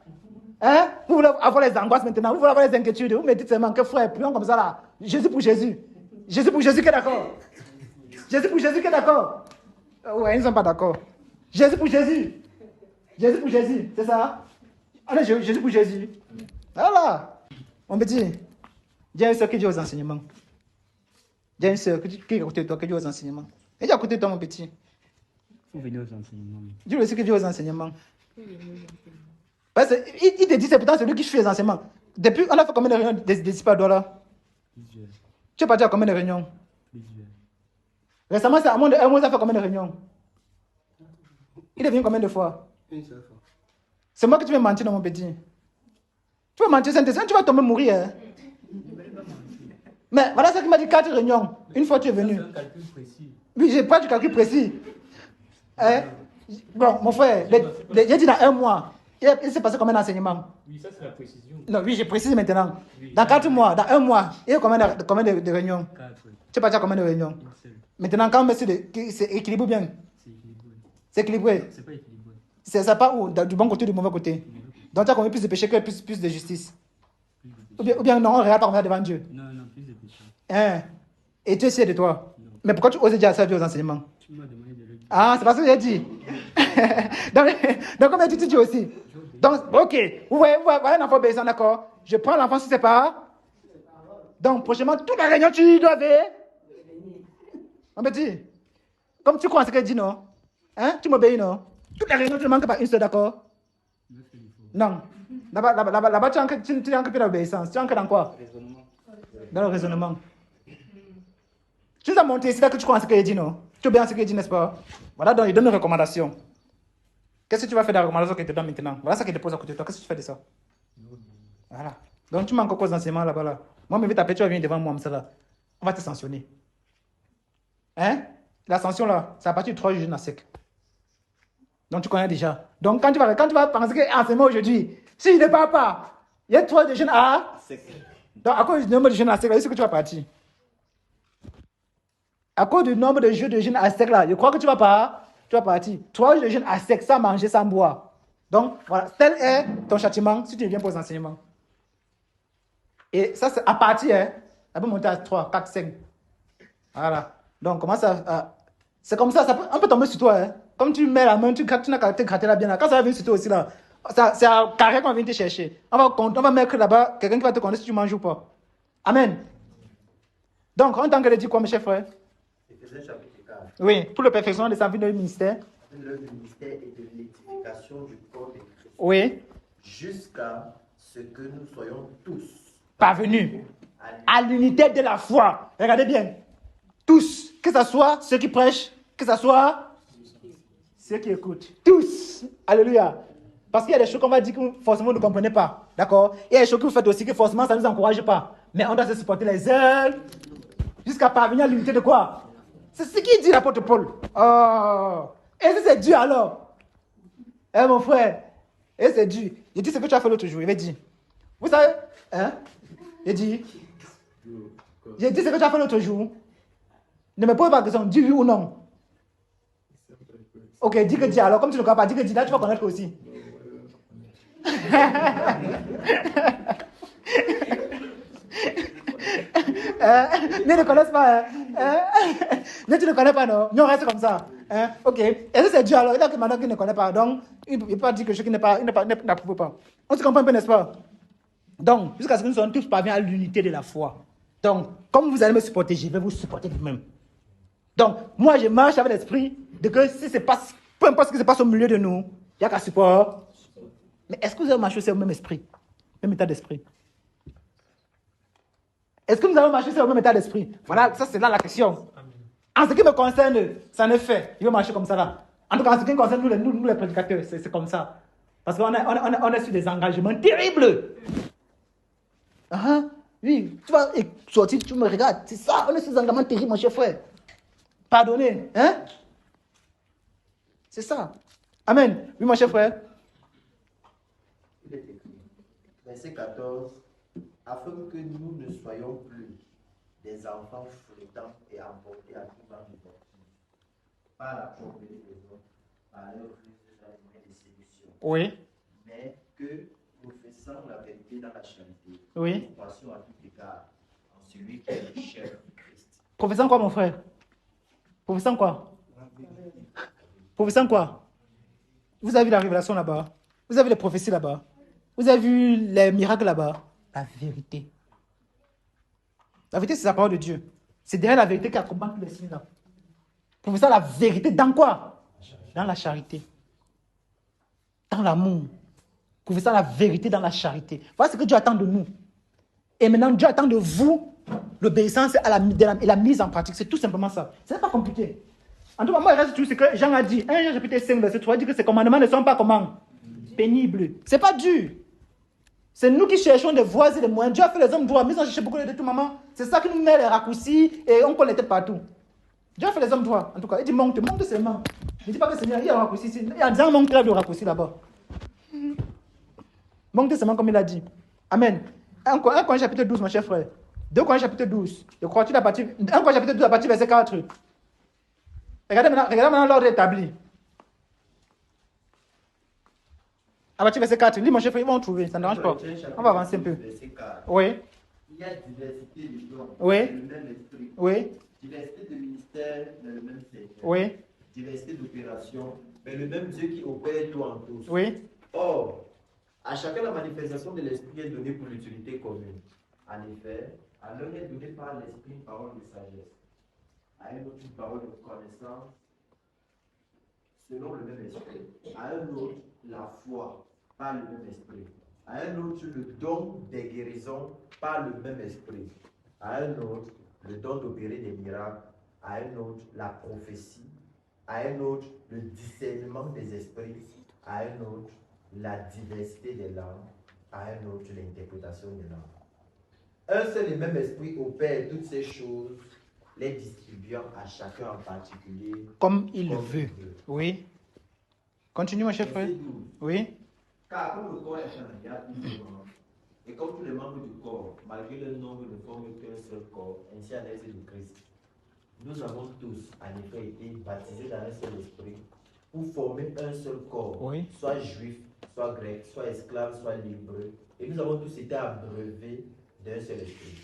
Hein? Vous voulez avoir les angoisses maintenant, vous voulez avoir les inquiétudes, vous me dites seulement que frère, prions comme ça là. Jésus pour Jésus. Jésus pour Jésus qui est d'accord. Jésus pour Jésus qui est d'accord. Ouais, ils ne sont pas d'accord. Jésus pour Jésus. Jésus pour Jésus, c'est ça? Allez, Jésus pour Jésus. Voilà. Mon petit, j'ai une soeur qui dit aux enseignements. J'ai une soeur qui est à côté de toi, qui dit aux enseignements. Elle est à côté de toi, mon petit. Il faut venir aux enseignements. Dis-le aussi que dit aux enseignements. Parce qu'il te dit, c'est pourtant celui qui fait les enseignements. Depuis, on a fait combien de réunions des disciples là? Plusieurs. Tu es parti à combien de réunions? Plusieurs. Récemment, c'est à moins de 1 mois, ça a fait combien de réunions? Il est venu combien de fois? Une seule fois. C'est moi que tu veux mentir dans mon petit. Tu veux mentir, Saint-Esprit, tu vas tomber mourir. Hein? Mais voilà ce qu'il m'a dit, 4 réunions. Une fois tu es venu. C'est un calcul précis. Oui, j'ai pas du calcul précis. Hein? Bon, mon frère, j'ai dit dans 1 mois. Il s'est passé combien d'enseignements? Oui, ça c'est la précision. Non, oui, j'ai précisé maintenant. Oui. Dans 4 mois, dans 1 mois, il y a combien de réunions? 4. Tu es parti à combien de réunions? Une seule. Maintenant, quand on met c'est équilibré bien. C'est équilibré. C'est équilibré. C'est pas équilibré. C'est ça part où? Du bon côté ou du mauvais côté? Donc tu as combien plus de péché que plus de justice? Plus de péché. Ou bien non, on ne regarde pas comme ça devant Dieu. Non, plus de péché. Hein? Et Dieu sait de toi. Non. Mais pourquoi tu oses dire ça aux enseignements? Tu m'as demandé de le dire. Ah, c'est parce que j'ai dit. donc, comme tu dis aussi. Donc, ok. Voilà un enfant obéissant, d'accord? Je prends l'enfant sur ses pas. Donc, prochainement, toute la réunion, tu dois venir. On me dit. Comme tu crois ce qu'elle dit, non? Hein? Tu m'obéis, non? Toute la réunion, tu ne manques pas une seule, d'accord? Non. Là-bas, tu es encore plus d'obéissance. Tu es encore dans quoi? Dans le raisonnement. Tu nous as montré ici là que tu crois en ce qu'elle dit, non? Tu obéis à ce qu'elle dit, n'est-ce pas? Voilà, donc il donne une recommandation. Qu'est-ce que tu vas faire de la recommandation qu'il te donne maintenant? Voilà ça qu'il te pose à côté de toi. Qu'est-ce que tu fais de ça? Voilà. Donc tu manques encore d'enseignement là-bas là. Moi, je vais t'appeler, tu vas venir devant moi, ça là. On va te sanctionner. Hein? La sanction là, c'est à partir de 3 jours à sec. Donc tu connais déjà. Donc quand tu vas penser que enseignement aujourd'hui, si il ne part pas, il y a 3 jeunes à sec. Donc à cause du nombre de jeunes à sec, là, c'est que tu vas partir. À cause du nombre de jeux de jeunes à sec là, je crois que tu vas partir. 3 jours de jeunes à sec, sans manger, sans boire. Donc voilà, tel est ton châtiment si tu viens pour les enseignements. Et ça, c'est à partir, hein, ça peut monter à 3, 4, 5. Voilà. Donc, comment ça. C'est comme ça, on peut tomber sur toi. Hein. Comme tu mets la main, tu n'as qu'à te gratter là bien là. Quand ça va venir sur toi aussi là, c'est à carré qu'on vient te chercher. On va mettre là-bas quelqu'un qui va te connaître si tu manges ou pas. Amen. Donc, en tant que dit quoi, mes chers frères? Éphésiens chapitre 4. Oui, pour le perfectionnement de sa vie de ministère. Le ministère et de l'édification du corps de Christ. Oui. Jusqu'à ce que nous soyons tous parvenus à l'unité de la foi. Regardez bien. Tous, que ce soit ceux qui prêchent, que ce soit ceux qui écoutent. Tous. Alléluia. Parce qu'il y a des choses qu'on va dire que forcément vous ne comprenez pas. D'accord? Il y a des choses que vous faites aussi que forcément ça ne nous encourage pas. Mais on doit se supporter les uns jusqu'à parvenir à l'unité de quoi? C'est ce qu'il dit l'apôtre Paul. Oh. Et si c'est Dieu alors? Eh mon frère. Et c'est Dieu. Il dit ce que tu as fait l'autre jour. Il va dire. Vous savez? Hein? Il dit. J'ai dit ce que tu as fait l'autre jour. Ne me pose pas la question, dis oui ou non. Ok, dis que dis alors, comme tu ne crois pas, dis que dis, là tu vas connaître aussi. Ne le connaissent pas. Ne tu ne connais pas, non? Non, reste comme ça. Ok. Et ça c'est Dieu alors, il a que maintenant qu'il ne connaît pas. Donc, il ne peut pas dire quelque chose qui n'approuve pas. On se comprend un peu, n'est-ce pas? Donc, jusqu'à ce que nous soyons tous parvenus à l'unité de la foi. Donc, comme vous allez me supporter, je vais vous supporter vous-même. Donc, moi, je marche avec l'esprit de que si c'est pas, peu importe ce qui se passe au milieu de nous, il n'y a qu'à support. Mais est-ce que vous avez marché sur le même esprit, même état d'esprit? Est-ce que nous allons marcher sur le même état d'esprit? Voilà, ça c'est là la question. En ce qui me concerne, ça ne fait. Je vais marcher comme ça là. En tout cas, en ce qui me concerne, nous les prédicateurs, c'est comme ça. Parce qu'on est sur des engagements terribles. Oui, tu vas sortir, tu me regardes. C'est ça, on est sur des engagements terribles, mon cher frère. Pardonnez, hein? C'est ça. Amen. Oui, mon cher frère. Il est écrit. Verset 14. Afin que nous ne soyons plus des enfants flottants et emportés à tout vent de doctrine, par la combinaison, par leur ruse et séduction. Oui. Mais que, professant la vérité dans la charité, Oui. nous passions à tout égard en celui qui est le chef de Christ. Professant quoi, mon frère? Professant quoi? Professant quoi? Vous avez vu la révélation là-bas? Vous avez vu les prophéties là-bas? Vous avez vu les miracles là-bas? La vérité. La vérité, c'est la parole de Dieu. C'est derrière la vérité qui accompagne tous les signes là. Professant la vérité dans quoi? Dans la charité. Dans l'amour. Professant la vérité dans la charité. Voilà ce que Dieu attend de nous. Et maintenant, Dieu attend de vous l'obéissance et la mise en pratique. C'est tout simplement ça. Ce n'est pas compliqué. En tout cas, moi, il reste tout ce que Jean a dit. 1 Jean chapitre 5, verset 3, dit que ces commandements ne sont pas comment? Pénibles. Ce n'est pas dur. C'est nous qui cherchons des voies et des moyens. Dieu a fait les hommes droits, mais ils ont cherché beaucoup de tout maman. C'est ça qui nous met les raccourcis et on connaît partout. Dieu a fait les hommes droits. En tout cas, il dit monte seulement. Ne dis pas que Seigneur, il y a un raccourci ici. Il y a un manque de raccourci là-bas. Monte seulement comme il a dit. Amen. 1 Corinthiens chapitre 12, mon cher frère. 2 Corinthiens chapitre 12. Je crois que 1 Corinthiens chapitre 12 à partir verset 4. Regardez maintenant l'ordre établi. À partir du verset 4, lis mon chef, ils vont trouver, ça ne dérange pas. On va avancer un peu. Verset 4. Oui, Il y a diversité de dons, Oui. mais le même esprit. oui, Diversité de ministères, mais le même Seigneur. oui, Diversité d'opérations, mais le même Dieu qui opère tout en tous. oui. Or, à chacun la manifestation de l'esprit est donnée pour l'utilité commune. En effet, à l'un est donné par l'esprit une parole de sagesse, à un autre une parole de connaissance selon le même esprit, à un autre la foi par le même esprit, à un autre le don des guérisons par le même esprit, à un autre le don d'opérer des miracles, à un autre la prophétie, à un autre le discernement des esprits, à un autre la diversité des langues, à un autre l'interprétation des langues. Un seul et même esprit opère toutes ces choses, les distribuant à chacun en particulier. Comme il le veut. Oui. Continue, mon chef. Verset 12. Oui, Car comme le corps est un, il y a plusieurs membres. Et comme tous les membres du corps, malgré le nombre, ne forment qu'un seul corps, ainsi en est de Christ. Nous avons tous, en effet, été baptisés dans un seul esprit pour former un seul corps, Oui. soit juif, soit grec, soit esclave, soit libre. Et nous avons tous été abreuvés d'un seul esprit.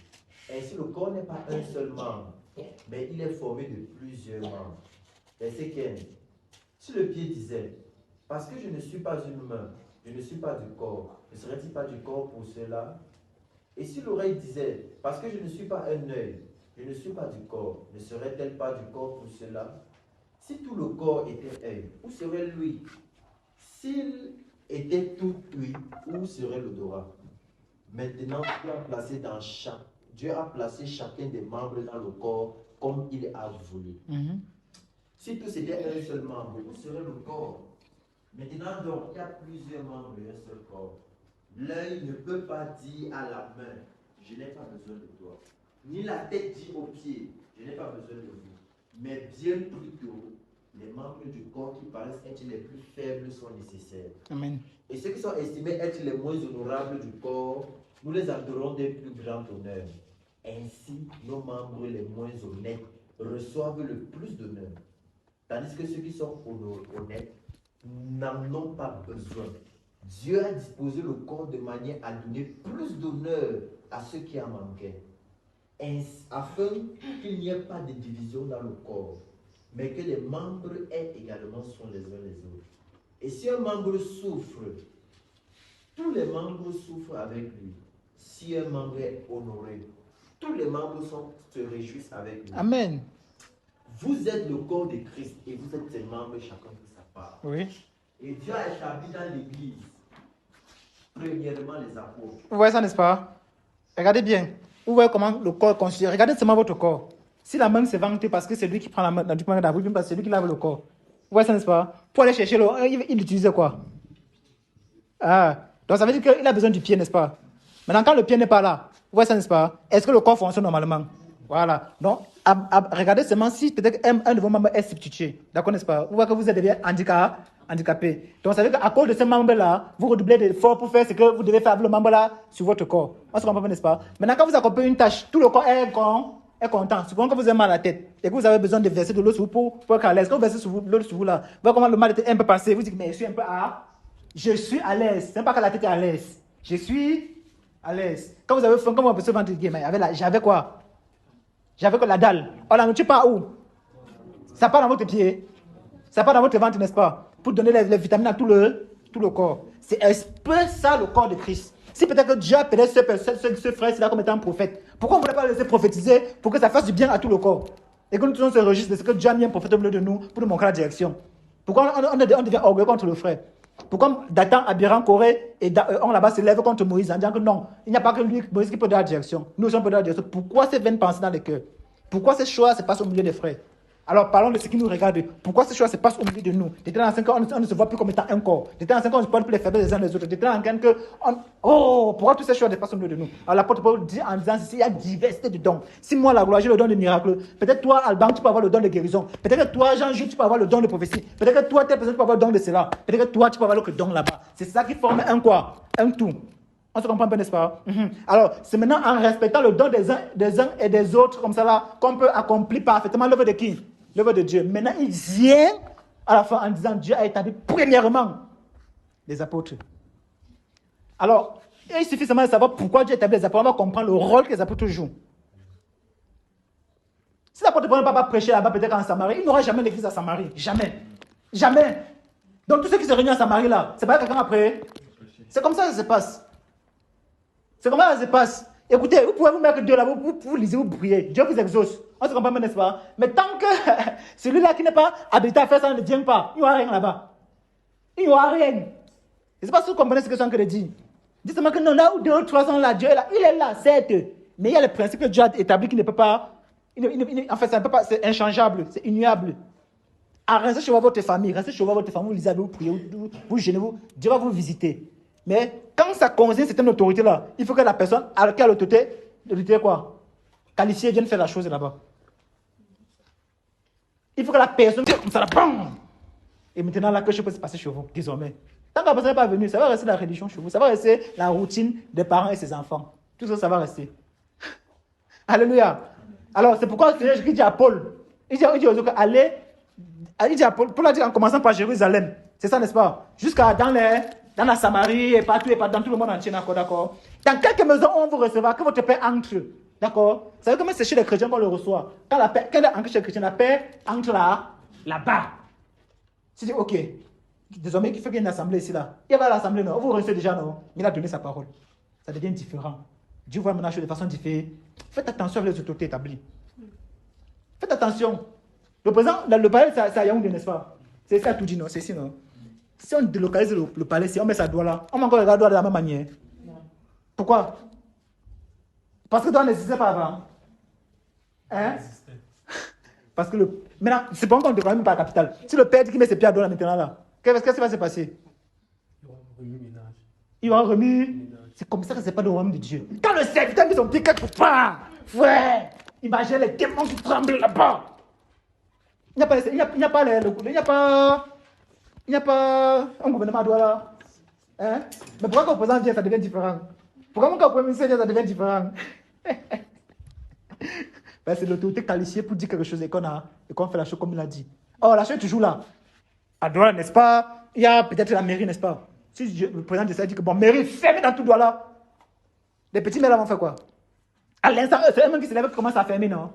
Ainsi, le corps n'est pas un seul membre, mais il est formé de plusieurs membres. Verset 15. Si le pied disait, parce que je ne suis pas une main, je ne suis pas du corps, ne serait-il pas du corps pour cela? Et si l'oreille disait, parce que je ne suis pas un œil, je ne suis pas du corps, ne serait-elle pas du corps pour cela? Si tout le corps était œil, où serait l'ouïe? S'il était tout ouïe, où serait l'odorat? Maintenant, Dieu a placé chacun des membres dans le corps comme il a voulu. Mhm. Si tous étaient un seul membre, où serait le corps? Maintenant, donc, il y a plusieurs membres et un seul corps. L'œil ne peut pas dire à la main, je n'ai pas besoin de toi. Ni la tête dit aux pieds, je n'ai pas besoin de vous. Mais bien plutôt, les membres du corps qui paraissent être les plus faibles sont nécessaires. Amen. Et ceux qui sont estimés être les moins honorables du corps, nous les adorons d'un plus grand honneur. Ainsi, nos membres les moins honnêtes reçoivent le plus d'honneur. Tandis que ceux qui sont honnêtes n'en ont pas besoin. Dieu a disposé le corps de manière à donner plus d'honneur à ceux qui en manquaient, afin qu'il n'y ait pas de division dans le corps, mais que les membres aient également soin les uns les autres. Et si un membre souffre, tous les membres souffrent avec lui. Si un membre est honoré, tous les membres se réjouissent avec lui. Amen. Vous êtes le corps de Christ et vous êtes ses membres, chacun de sa part. Oui. Et Dieu a établi dans l'Église, premièrement les apôtres. Vous voyez ça, n'est-ce pas? Regardez bien. Vous voyez comment le corps est constitué. Regardez seulement votre corps. Si la main s'est vantée parce que c'est lui qui prend la main du pain d'avoue, parce que c'est lui qui lave le corps. Vous voyez ça, n'est-ce pas? Pour aller chercher l'eau, il utilisait quoi? Ah. Donc ça veut dire qu'il a besoin du pied, n'est-ce pas? Maintenant, quand le pied n'est pas là, vous voyez ça, n'est-ce pas? Est-ce que le corps fonctionne normalement? Voilà. Donc, regardez seulement si peut-être un de vos membres est substitué. D'accord, n'est-ce pas? Vous voyez que vous êtes devenu handicapé. Donc, ça veut dire qu'à cause de ce membre-là, vous redoublez d'efforts pour faire ce que vous devez faire avec le membre-là sur votre corps. On se comprend, n'est-ce pas? Maintenant, quand vous accomplissez une tâche, tout le corps est content. Supposons que vous avez mal à la tête et que vous avez besoin de verser de l'eau sur vous pour être à l'aise. Quand vous versez l'eau sur vous là, vous voyez comment le mal était un peu passé. Vous dites, mais je suis à l'aise. Ce n'est pas que la tête est à l'aise. Je suis à l'aise. Quand vous avez faim, comment vous pouvez se vendre, j'avais quoi? J'avais que la dalle. Oh, la nourriture part où? Ça part dans votre pied. Ça part dans votre ventre, n'est-ce pas? Pour donner les vitamines à tout le corps. C'est un peu ça le corps de Christ. Si peut-être que Dieu appelait ce frère-là comme étant un prophète, pourquoi on ne voulait pas le laisser prophétiser pour que ça fasse du bien à tout le corps? Et que nous tous se registre de ce que Dieu a mis un prophète au milieu de nous pour nous montrer la direction. Pourquoi on devient orgueilleux contre le frère? Pourquoi Dathan, Abiram, Corée et on là-bas se lève contre Moïse en disant que non, il n'y a pas que lui, Moïse, qui peut donner la direction. Nous aussi, on peut donner la direction. Pourquoi ces vaines pensées dans les cœurs? Pourquoi ces choix se passent au milieu des frères? Alors parlons de ce qui nous regarde. Pourquoi ces choses se passent au milieu de nous? De temps en temps, on ne se voit plus comme étant un corps. De temps en temps, on ne se parle plus les faiblesses des uns des autres. De temps en temps, pourquoi toutes ces choses se passent au milieu de nous? Alors l'apôtre Paul dit en disant ceci, il y a diversité de dons. Si moi, la gloire, j'ai le don de miracle, peut-être toi, Alban, tu peux avoir le don de guérison. Peut-être que toi, Jean-Jules, tu peux avoir le don de prophétie. Peut-être que toi, telle personne, tu peux avoir le don de cela. Peut-être que toi, tu peux avoir le don là-bas. C'est ça qui forme un quoi? Un tout. On se comprend un peu, n'est-ce pas? Alors, c'est maintenant en respectant le don des uns et des autres, comme ça là, qu'on peut accomplir parfaitement l'œuvre de qui? L'œuvre de Dieu. Maintenant, il vient à la fin en disant Dieu a établi premièrement les apôtres, Alors, il suffit seulement de savoir pourquoi Dieu établit les apôtres. On va comprendre le rôle que les apôtres jouent. Si l'apôtre Paul ne va pas prêcher là-bas, peut-être en Samarie, il n'y aura jamais d'église à Samarie. Jamais. Jamais. Donc, tous ceux qui se réunissent à Samarie là, c'est pas quelqu'un après. C'est comme ça que ça se passe. C'est comme ça que ça se passe. Écoutez, vous pouvez vous mettre Dieu là, vous lisez, vous priez. Dieu vous exauce. On se comprend, n'est-ce pas? Mais tant que celui-là qui n'est pas habilité à faire ça ne vient pas, il n'y aura rien là-bas. Il n'y aura rien. Je ne sais pas si vous comprenez ce que je suis en train de dire. Dites seulement que non, là où 2 ou 3 ans là, Dieu est là. Il est là, certes. Mais il y a le principe que Dieu a établi qui ne peut pas. En fait, ça ne peut pas, c'est inchangeable, c'est immuable. Restez chez votre famille, vous lisez, vous priez, vous gênez, Dieu va vous visiter. Mais quand ça concerne cette autorité-là, il faut que la personne à laquelle l'autorité quoi, qualifiée vienne faire la chose là-bas. Il faut que la personne comme ça, là, bam! Et maintenant, là, quelque chose peut se passer chez vous, désormais. Tant que la personne n'est pas venue, ça va rester la religion chez vous, ça va rester la routine des parents et ses enfants. Tout ça, ça va rester. Alléluia. Alors, c'est pourquoi le Seigneur dit à Paul, il dit aux autres, allez, il dit à Paul, Paul a dit en commençant par Jérusalem, c'est ça, n'est-ce pas? Jusqu'à dans la Samarie et partout, dans tout le monde entier, d'accord? Dans quelques maisons, on vous recevra, que votre paix entre, d'accord? Vous savez comment c'est chez les chrétiens qu'on le reçoit? Quand la paix, quand elle entre chez les chrétiens, la paix entre là-bas. Tu dis, ok, désormais, il faut qu'il y ait une assemblée ici, là. Il y a l'assemblée, non? Vous recevez déjà, non? Mais il a donné sa parole. Ça devient différent. Dieu voit maintenant les choses de façon différente. Faites attention avec les autorités établies. Faites attention. Le président, le palais, c'est à Yaoundé, n'est-ce pas? C'est ça tout dit, non? C'est ici, non? Si on délocalise le palais, si on met sa doigt là, on met encore le doigt de la même manière. Pourquoi? Parce que le doigt n'existait pas avant. Hein? Parce que maintenant, c'est pas encore de même par la capitale. Si le père dit qu'il met ses pieds à dos là maintenant là, qu'est-ce qui va se passer? Il va remis. C'est comme ça que c'est pas le royaume de Dieu. Quand le serviteur met son pied quelque part, frère, imaginez les démons qui tremblent là-bas. Il n'y a pas un gouvernement à droit là. Hein? Mais pourquoi quand le président vient, ça devient différent? Pourquoi quand le premier ministre vient, ça devient différent? Ben, c'est l'autorité qualifiée pour dire quelque chose et qu'on fait la chose comme il a dit. Oh, la chose est toujours là. À droit, n'est-ce pas? Il y a peut-être la mairie, n'est-ce pas? Si le président de ça dit que bon, mairie, fermez dans tout droit là. Les petits maires là vont faire quoi? À l'instant, c'est eux-mêmes qui se lèvent qui commencent à fermer, non?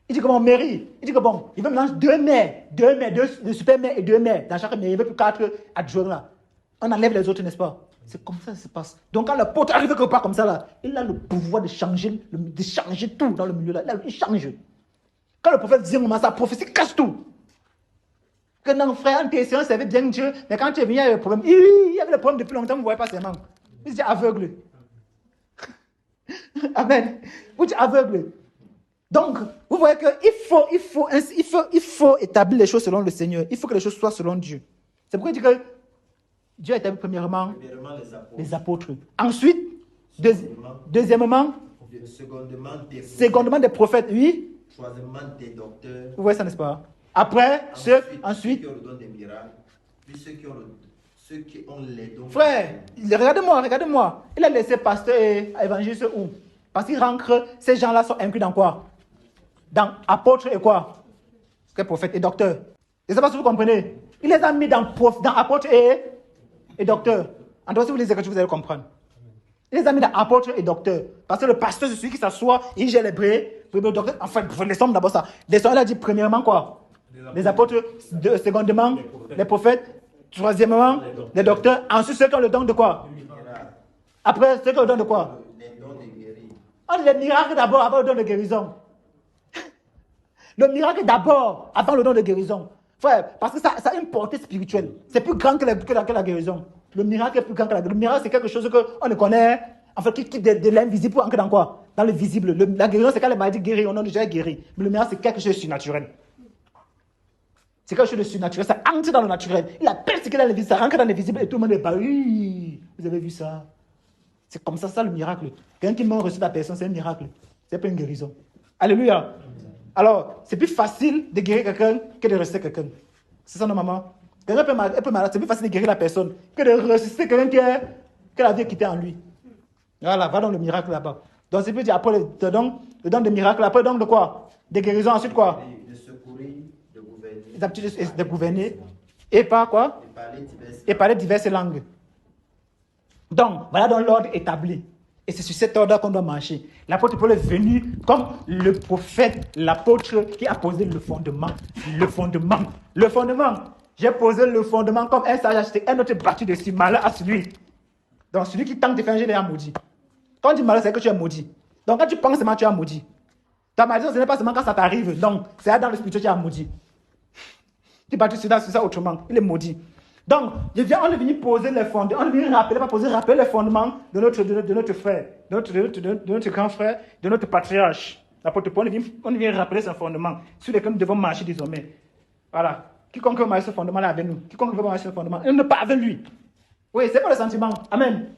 Il dit que bon, mairie, il dit que bon, il veut mélanger deux super maires et 2 maires dans chaque mairie. Il veut plus 4 adjoints là. On enlève les autres, n'est-ce pas? C'est comme ça que ça se passe. Donc quand le pote arrive quelque part comme ça là, il a le pouvoir de changer tout dans le milieu là. Il change. Quand le prophète dit sa prophétie casse tout. Que non, frère, en t'essayant, ça veut bien Dieu, mais quand tu es venu, il y avait le problème. Il y avait le problème depuis longtemps, vous ne voyez pas seulement. Vous êtes aveugle. Amen. Vous êtes aveugle. Donc, vous voyez qu'il faut établir les choses selon le Seigneur. Il faut que les choses soient selon Dieu. C'est pourquoi il dit que Dieu a établi premièrement les apôtres. Ensuite, deuxièmement, secondement des prophètes, oui. Troisièmement des docteurs. Vous voyez ça, n'est-ce pas? Après, ensuite, ceux qui ont le don des miracles, puis ceux qui ont les dons. Frère, regardez-moi. Il a laissé pasteur et évangéliste où? Parce qu'il rentre, ces gens-là sont inclus dans quoi? Dans apôtre et quoi? C'est prophète et docteur. Je ne sais pas si vous comprenez. Il les a mis dans apôtre et docteur. En tout cas, si vous lisez quelque chose, vous allez comprendre. Il les a mis dans apôtre et docteur. Parce que le pasteur, c'est celui qui s'assoit, il gère les brés. Le docteur, enfin, laissons d'abord ça. Laissons, il a dit premièrement quoi? Les apôtres, secondement, les prophètes, troisièmement, les docteurs, ensuite ceux qui ont le don de quoi? Après, ceux qui ont le don de quoi? Les dons de guérir. On dit les miracles d'abord avant le don de guérison. Le miracle d'abord avant le don de guérison. Frère, parce que ça a une portée spirituelle. C'est plus grand que la guérison. Le miracle est plus grand que la guérison. Le miracle, c'est quelque chose qu'on ne connaît, en fait, qui de l'invisible pour entrer dans quoi? Dans le visible. La guérison, c'est quand les maladies guéris, on a déjà guéri. Mais le miracle, c'est quelque chose de surnaturel. C'est quelque chose de surnaturel. Ça entre dans le naturel. Il a persécuté dans le visible, ça rentre dans le visible et tout le monde est bah oui, vous avez vu ça? C'est comme ça le miracle. Quelqu'un qui m'a reçu la personne, c'est un miracle. C'est pas une guérison. Alléluia. Alors, c'est plus facile de guérir quelqu'un que de ressusciter quelqu'un. C'est ça, non, maman? Quelqu'un peut malade, c'est plus facile de guérir la personne que de ressusciter quelqu'un que la vie est quittée en lui. Voilà, va dans le miracle là-bas. Donc, c'est plus dire après le don de miracle, après le don de quoi? De guérison, ensuite quoi? De secourir, de gouverner. Les aptitudes de gouverner. Et par quoi? Et parler diverses langues. Donc, voilà dans l'ordre établi. Et c'est sur cet ordre qu'on doit marcher. L'apôtre Paul est venu comme le prophète, l'apôtre qui a posé le fondement. Le fondement. Le fondement. J'ai posé le fondement comme un sage acheté, un autre battu dessus, malheur à celui. Donc, celui qui tente de faire un est maudit. Quand on dit malheur, c'est que tu es maudit. Donc, quand tu penses seulement, tu es maudit. Ta malédiction, ce n'est pas seulement quand ça t'arrive. Donc, c'est là dans le spirituel, tu es maudit. Tu bats sur ça autrement. Il est maudit. Donc, on est venu poser les fondements, on est venu rappeler les fondements de notre frère, de notre grand frère, de notre patriarche. L'apôtre Paul, on est venu rappeler ces fondements sur lesquels nous devons marcher désormais. Voilà. Quiconque veut marcher ce fondement-là avec nous, quiconque veut marcher ce fondement, il ne pas avec lui. Oui, c'est pas le sentiment. Amen.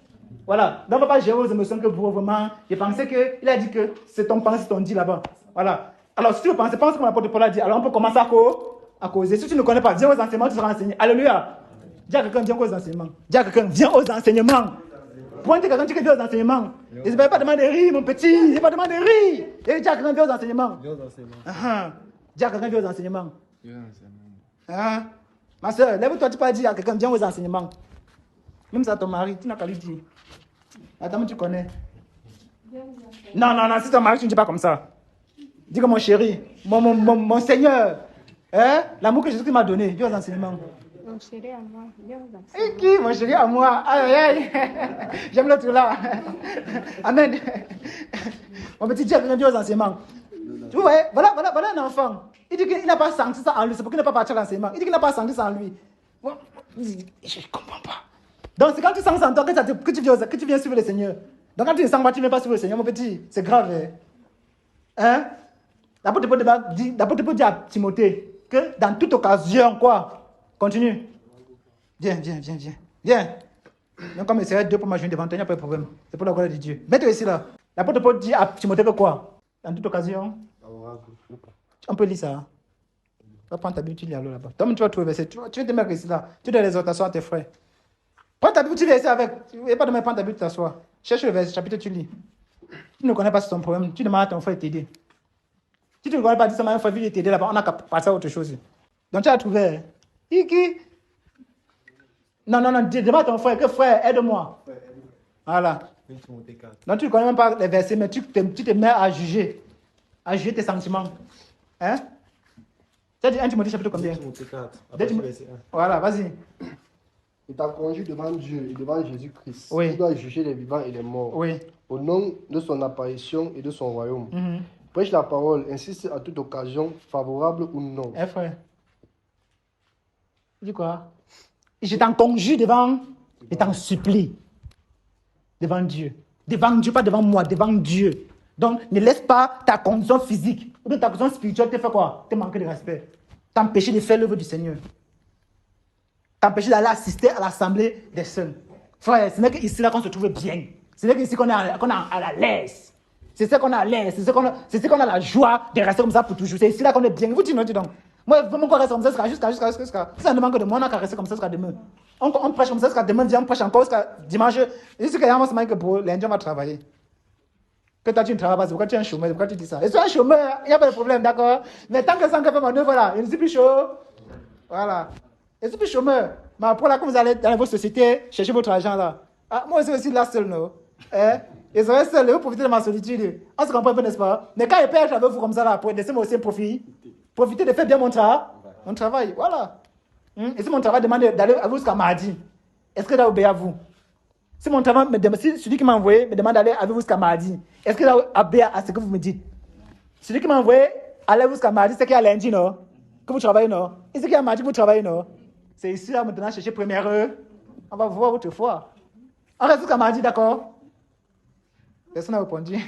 Voilà. Donc, on ne va pas gérer aux émotions que vous, vraiment. J'ai pensé qu'il a dit que c'est ton pensée, c'est ton dit là-bas. Voilà. Alors, si tu veux penser, pense comme l'apôtre Paul a dit. Alors, on peut commencer à causer. Si tu ne connais pas, viens aux enseignements, tu seras enseigné. Alléluia. Dis à quelqu'un, viens aux enseignements. Dis à quelqu'un, viens aux enseignements. Pointe quelqu'un, tu viens aux enseignements. Et ne pas demander rire, mon petit. Ne pas demander rire. Et dis à quelqu'un, viens aux enseignements. Viens aux enseignements. Dis à quelqu'un, viens aux enseignements. Viens aux enseignements. Ma soeur, lève-toi, tu peux dire à quelqu'un, viens aux enseignements. Même ça, ton mari, tu n'as qu'à lui dire. Attends, mais tu connais. Non, si ton mari, tu ne dis pas comme ça. Dis que mon chéri, mon Seigneur, l'amour que Jésus m'a donné, viens aux enseignements. Mon chéri à moi, viens aux enseignements. Et qui, mon chéri à moi? Aïe. J'aime l'autre là. Amen. Mon petit Dieu, viens aux enseignements. Tu vois, voilà un enfant. Il dit qu'il n'a pas senti ça en lui, c'est pour qu'il n'est pas parti à l'enseignement. Il dit qu'il n'a pas senti ça en lui. Je ne comprends pas. Donc, c'est quand tu sens ça en toi que tu viens suivre le Seigneur. Donc, quand tu ne sens pas, tu ne viens pas suivre le Seigneur, mon petit. C'est grave. L'apôtre Paul dit à Timothée que dans toute occasion, quoi? Continue. Viens. Donc, comme il serait deux pour m'ajouter devant toi, il n'y a pas de problème. C'est pour la gloire de Dieu. Mets-toi ici, là. L'apôtre Paul dit à Timothée que quoi? Dans toute occasion. On peut lire ça. Hein? Va prendre ta Bible, tu lis alors là-bas. Toi, tu vas trouver verset. Tu vas te mettre ici, là. Tu donnes l'exhortation à tes frères. Prends ta Bible, tu lis ici avec. Tu n'es pas demain prendre ta Bible, tu t'assois. Cherche le verset, chapitre, tu lis. Tu ne connais pas ton problème. Tu demandes à ton frère de t'aider. Si tu ne connais pas, dis ça, un frère vient t'aider là-bas. On n'a qu'à passer à autre chose. Donc, tu as trouvé. Qui? Non. Demande à ton frère que frère, aide-moi. Voilà. Donc, tu ne connais même pas les versets, mais tu te mets à juger. À juger tes sentiments. Hein? Tu as dit 1 Timothée chapitre combien? 2 Timothée 4. Voilà, vas-y. Il t'a conduit devant Dieu et devant Jésus-Christ. Oui. Il doit juger les vivants et les morts. Oui. Au nom de son apparition et de son royaume. Prêche la parole, insiste à toute occasion, favorable ou non. Frère. Dis quoi? Je t'en conjure devant, je t'en supplie. Devant Dieu. Devant Dieu, pas devant moi, devant Dieu. Donc, ne laisse pas ta condition physique ou ta condition spirituelle te faire quoi? Te manquer de respect. T'empêcher de faire l'œuvre du Seigneur. T'empêcher d'aller assister à l'assemblée des saints. Frère, ce n'est qu'ici là qu'on se trouve bien. Ce n'est qu'ici qu'on est à la l'aise. C'est ce qu'on a à l'aise. C'est ce qu'on a la joie de rester comme ça pour toujours. C'est ici là qu'on est bien. Vous dites non, dis donc. Moi, mon corps reste comme ça jusqu'à. Si ça ne manque que de moi, on a qu'à rester comme ça jusqu'à demain. On prêche comme ça jusqu'à demain, viens, on prêche encore jusqu'à dimanche. Je sais qu'il y a un moment que pour lundi, on va travailler. Que toi, tu ne travailles pas, c'est pourquoi tu es un chômeur, pourquoi tu dis ça? Et tu es un chômeur, il n'y a pas de problème, d'accord? Mais tant que ça fait mon œuvre là, je ne suis plus chaud. Voilà. Je ne suis plus chômeur. Mais après, là, quand vous allez dans vos sociétés, chercher votre argent là. Moi, je suis aussi là seul, non? Et je reste seul, vous profitez de ma solitude. On se comprend un peu, n'est-ce pas? Mais quand je peux être avec vous comme ça là, pour laisser moi aussi un profit, profitez de faire bien mon travail. Voilà. Et si mon travail demande d'aller à vous jusqu'à mardi, est-ce que je dois obéir à vous? Si mon travail si celui qui m'a envoyé me demande d'aller avec vous jusqu'à mardi, est-ce que je dois obéir à ce que vous me dites? Celui qui m'a envoyé aller jusqu'à mardi, c'est qu'il y a lundi, non? Que vous travaillez, non? Et c'est qu'il y a mardi que vous travaillez, non? C'est ici là maintenant chercher première heure. On va voir votre foi. On reste jusqu'à mardi, d'accord? Personne n'a répondu.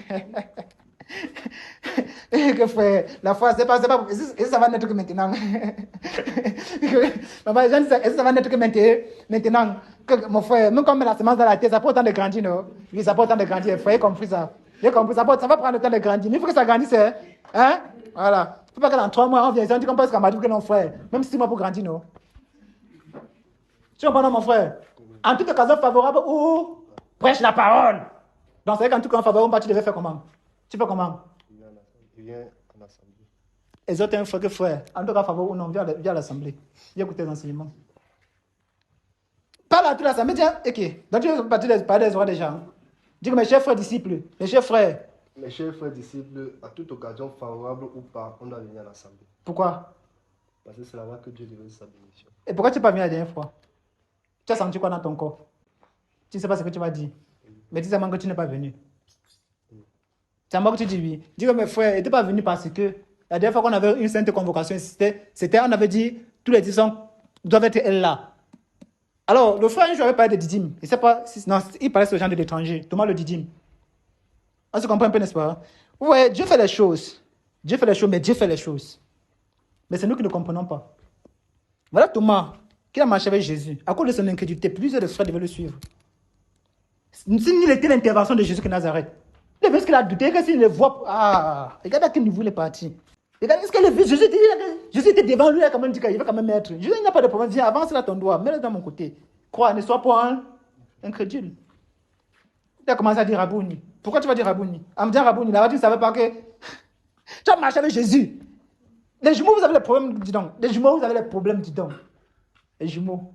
Que frère, la foi, c'est pas. Est-ce que ça va n'être que maintenant? Est-ce que ça va n'être que maintenant? Que mon frère, même comme la semence dans la tête, ça prend autant de grandir, non? Oui, ça prend autant de grandir. Frère, j'ai compris ça. J'ai compris, ça va prendre le temps de grandir. Mais il faut que ça grandisse, hein? Voilà. Il ne faut pas que dans 3 mois, on vienne, on dit qu'on pense qu'on m'a dit que non, frère. Même 6 mois pour grandir, non? Tu comprends, mon frère? En toute occasion favorable ou prêche la parole. Donc, c'est qu'en tout cas, favorable, tu devais faire comment? Tu fais comment? Il vient en assemblée. Exhorte un frère que frère. En tout cas, favorable ou non, viens à l'assemblée. Viens écouter les enseignements. Parle à toute l'assemblée, tiens, ok. Donc tu veux parler des droits des gens. Dis que mes chers frères disciples, mes chers frères. Mes chers frères disciples, à toute occasion favorable ou pas, on doit venir à l'assemblée. Pourquoi? Parce que c'est là-bas que Dieu déverse sa bénédiction. Et pourquoi tu n'es pas venu la dernière fois? Tu as senti quoi dans ton corps? Tu ne sais pas ce que tu m'as dit. Mais dis seulement que tu n'es pas venu. C'est à moi que tu dis oui. Dis que mes frères n'étaient pas venus parce que la dernière fois qu'on avait une sainte convocation, c'était on avait dit tous les 10 ans doivent être là. Alors, le frère, je n'avais pas de didyme. Il sait pas, non, il parlait aux gens de l'étranger. Thomas le didyme. On se comprend un peu, n'est-ce pas? Ouais, Dieu fait les choses. Dieu fait les choses, mais Dieu fait les choses. Mais c'est nous qui ne comprenons pas. Voilà Thomas, qui a marché avec Jésus. À cause de son incrédulité, plusieurs de frères devaient le suivre. S'il était l'intervention de Jésus de Nazareth, il avait ce qu'il a douté, que s'il le voit. Ah, regarde à quel niveau il est parti. Regarde ce qu'il a vu. Jésus était devant lui, il a quand même dit qu'il va quand même mettre. Jésus n'a pas de problème. Viens, avance là ton doigt, mets-le dans mon côté. Crois, ne sois pas un incrédule. Il a commencé à dire Rabouni. Pourquoi tu vas dire Rabouni? En me disant Rabouni, là, tu ne savais pas que tu as marché avec Jésus. Les jumeaux, vous avez les problèmes, dis donc. Les jumeaux, vous avez les problèmes, dis donc. Les jumeaux,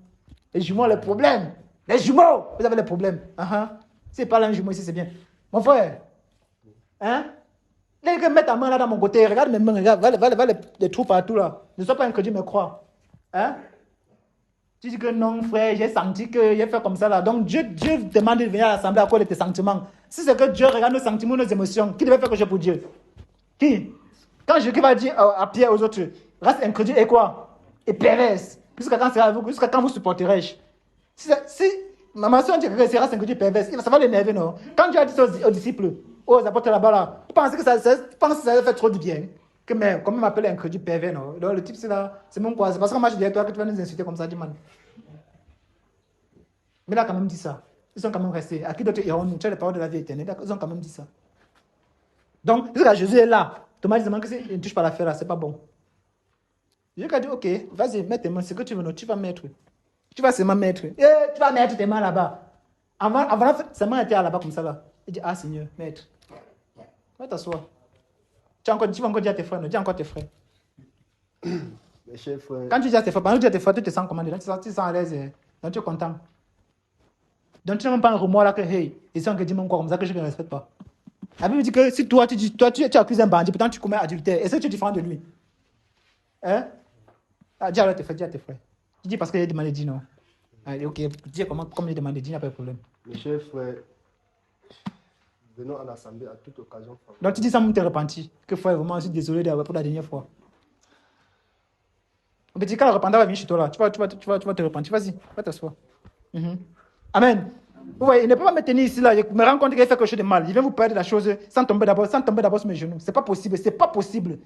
les problèmes. Les jumeaux, vous avez les problèmes. C'est pas là un jumeau ici, c'est bien. Mon frère, hein? Dès que mets ta main là dans mon côté, regarde mes mains, regarde, va les trous partout là. Ne sois pas incrédule, mais crois. Hein? Tu dis que non, frère, j'ai senti que j'ai fait comme ça là. Donc Dieu demande de venir à l'assemblée à cause de tes sentiments. Si c'est que Dieu regarde nos sentiments, nos émotions, qui devait faire quelque chose pour Dieu? Qui? Quand Jésus va dire à Pierre aux autres, reste incrédule et quoi? Et perverse. Jusqu'à quand vous supporterai-je? Si ma soeur dit que c'est reste incrédule et perverse, ça va l'énerver, non? Quand Dieu a dit ça aux disciples, aux apôtres là-bas, là, vous pensez que ça va faire trop du bien? Que mais, comment m'appeler incrédule pervers, non? Donc le type, c'est là, c'est mon quoi? C'est parce que moi je dis à toi que tu vas nous insulter comme ça, dis man. Mais il a quand même dit ça. Ils sont quand même restés. À qui d'autre iront-nous? Tu as les paroles de la vie éternelle. Ils ont quand même dit ça. Donc, Jésus est là. Thomas dit que il ne touche pas l'affaire là, c'est pas bon. Jésus a dit, ok, vas-y, mets tes mains, c'est que tu veux, non, tu vas mettre. Tu vas seulement mettre. Tu vas mettre tes mains là-bas. Avant ses mains étaient là-bas comme ça là. Il dit, ah Seigneur, maître. Va t'asseoir. Tu vas encore dire à tes frères, non, dis encore à tes frères. Mes chers frères. Quand tu dis à tes frères, pendant que tu dis à tes frères, tu te sens comment? Tu te sens à l'aise, donc tu es content. Donc tu n'as même pas un remords là que, hey, ils sont que dis mon quoi comme ça que je ne respecte pas. La Bible dit que si toi tu accuses un bandit, pourtant tu commets adultère, est-ce que tu es différent de lui? Hein? Dis à tes frères. Tu dis parce qu'il y a des maladies, non? Allez, ok, dis comme il y a des maladies, il n'y a pas de problème. Mes chers frères, venons à l'assemblée à toute occasion. Donc tu dis ça, même te repentir. Que frère, vraiment, je suis désolé pour la dernière fois. Mais quand le repentant va venir chez toi là, tu vas te repentir. Vas-y, va t'asseoir. Amen. Vous voyez, il ne peut pas me tenir ici là, je me rends compte qu'il fait quelque chose de mal. Il vient vous perdre la chose sans tomber d'abord sur mes genoux. C'est pas possible.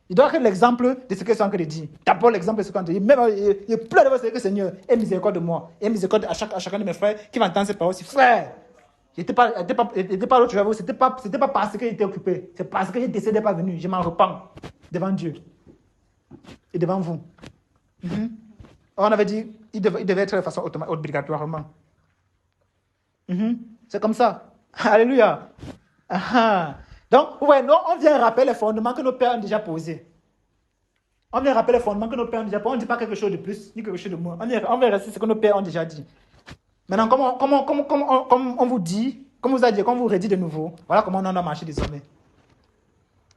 Il doit être l'exemple de ce que c'est en train de dire. D'abord l'exemple de ce qu'on dit. Même il pleure devant ce Seigneur, aie miséricorde de moi. Aie miséricorde à chacun de mes frères qui va entendre cette parole. Frère, il n'était pas l'autre, j'avoue, c'était pas parce qu'il était occupé. C'est parce que je ne décédais pas venu. Je m'en repens devant Dieu et devant vous. On avait dit il devait être de façon obligatoirement. C'est comme ça. Alléluia. Donc, ouais, non, on vient rappeler les fondements que nos pères ont déjà posés. On ne dit pas quelque chose de plus, ni quelque chose de moins. On vient rester ce que nos pères ont déjà dit. Maintenant, comme on vous dit, comme vous a dit, comme vous redit de nouveau, voilà comment on a marché désormais.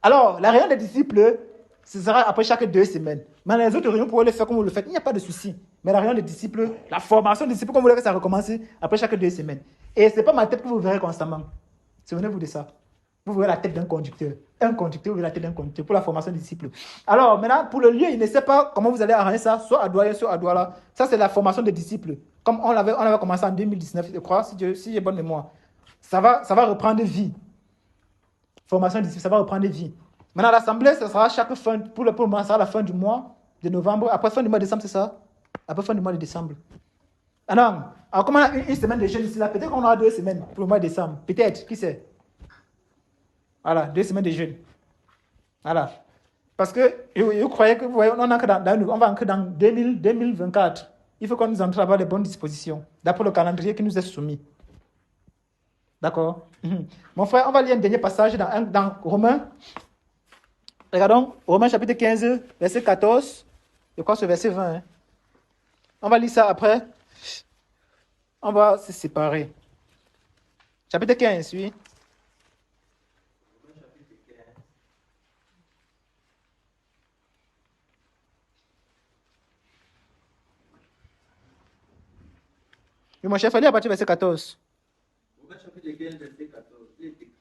Alors, la réunion des disciples, ce sera après chaque 2 semaines. Mais les autres réunions, vous pouvez le faire comme vous le faites, il n'y a pas de souci. Mais la réunion des disciples, la formation des disciples, comme vous voulez que ça recommence après chaque 2 semaines. Et ce n'est pas ma tête que vous verrez constamment. Souvenez-vous de ça. Vous verrez la tête d'un conducteur. Un conducteur, vous verrez la tête d'un conducteur pour la formation des disciples. Alors, maintenant, pour le lieu, il ne sait pas comment vous allez arranger ça, soit à Douala, soit à Douala. Ça, c'est la formation des disciples. Comme on avait commencé en 2019, je crois, si j'ai bonne mémoire. Ça va reprendre vie. Formation des disciples, ça va reprendre vie. Maintenant, l'assemblée, ça sera chaque fin, pour le moment, ça sera la fin du mois de novembre. Après fin du mois de décembre, c'est ça? Après fin du mois de décembre. Alors comme on a une semaine de jeûne ici, là, peut-être qu'on aura 2 semaines pour le mois de décembre. Peut-être, qui sait? Voilà, 2 semaines de jeûne. Voilà. Parce que je croyais que, vous voyez, on va entrer dans 2024. Il faut qu'on nous entre à avoir les bonnes dispositions, d'après le calendrier qui nous est soumis. D'accord? Mon frère, on va lire un dernier passage dans Romains. Regardons, Romains chapitre 15, verset 14. Je crois que c'est verset 20. On va lire ça après. On va se séparer. Chapitre 15, oui. Romains chapitre 15. Oui, mon chef, allez à partir du verset 14. Romains chapitre 15, verset 14. Il est écrit.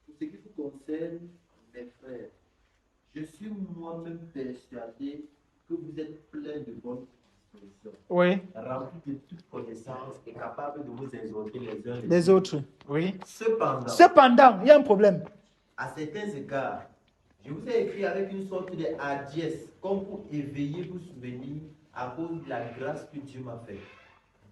Pour ce qui vous concerne, mes frères, je suis moi-même persuadé que vous êtes pleins de bonnes dispositions, Oui. remplis de toute connaissance et capables de vous exhorter les uns Les autres. Oui. Cependant, Cependant, il y a un problème. à certains égards, je vous ai écrit avec une sorte de hardiesse, comme pour éveiller vos souvenirs à cause de la grâce que Dieu m'a faite,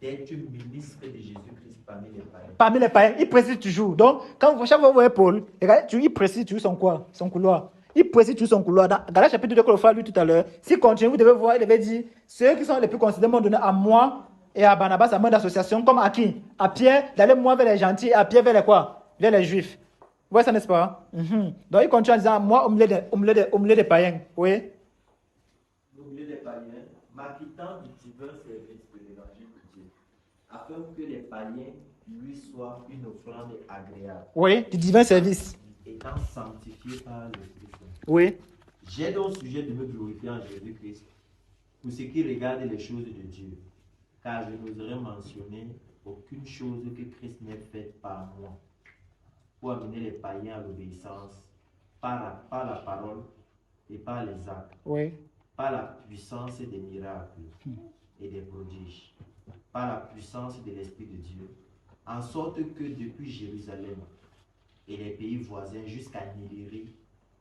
d'être ministre de Jésus-Christ parmi les païens. Parmi les païens, il précise toujours. Donc, chaque fois que vous voyez Paul, regardez, il précise toujours son quoi? Son couloir. Il précise toujours son couloir. Dans Galates chapitre 2 que le frère a lu tout à l'heure, s'il continue, vous devez voir, il avait dit, ceux qui sont les plus considérés m'ont donné à moi et à Barnabas à moi d'association, comme à qui? À Pierre, d'aller moi vers les gentils, et à Pierre vers les quoi? Vers les juifs. Vous voyez ça, n'est-ce pas? Donc, il continue en disant, moi, au milieu des païens. Oui. Au milieu des païens, m'acquittant du divin service de l'évangile de Dieu, afin que les païens lui soient une offrande agréable, Oui, du divin service. étant sanctifiés par l'Esprit Saint. Oui. J'ai donc sujet de me glorifier en Jésus-Christ pour ce qui regarde les choses de Dieu, car je n'oserais mentionner aucune chose que Christ n'ait faite par moi pour amener les païens à l'obéissance par la parole et par les actes, Oui. par la puissance des miracles et des prodiges, par la puissance de l'Esprit de Dieu, en sorte que depuis Jérusalem et les pays voisins jusqu'à Nélérie,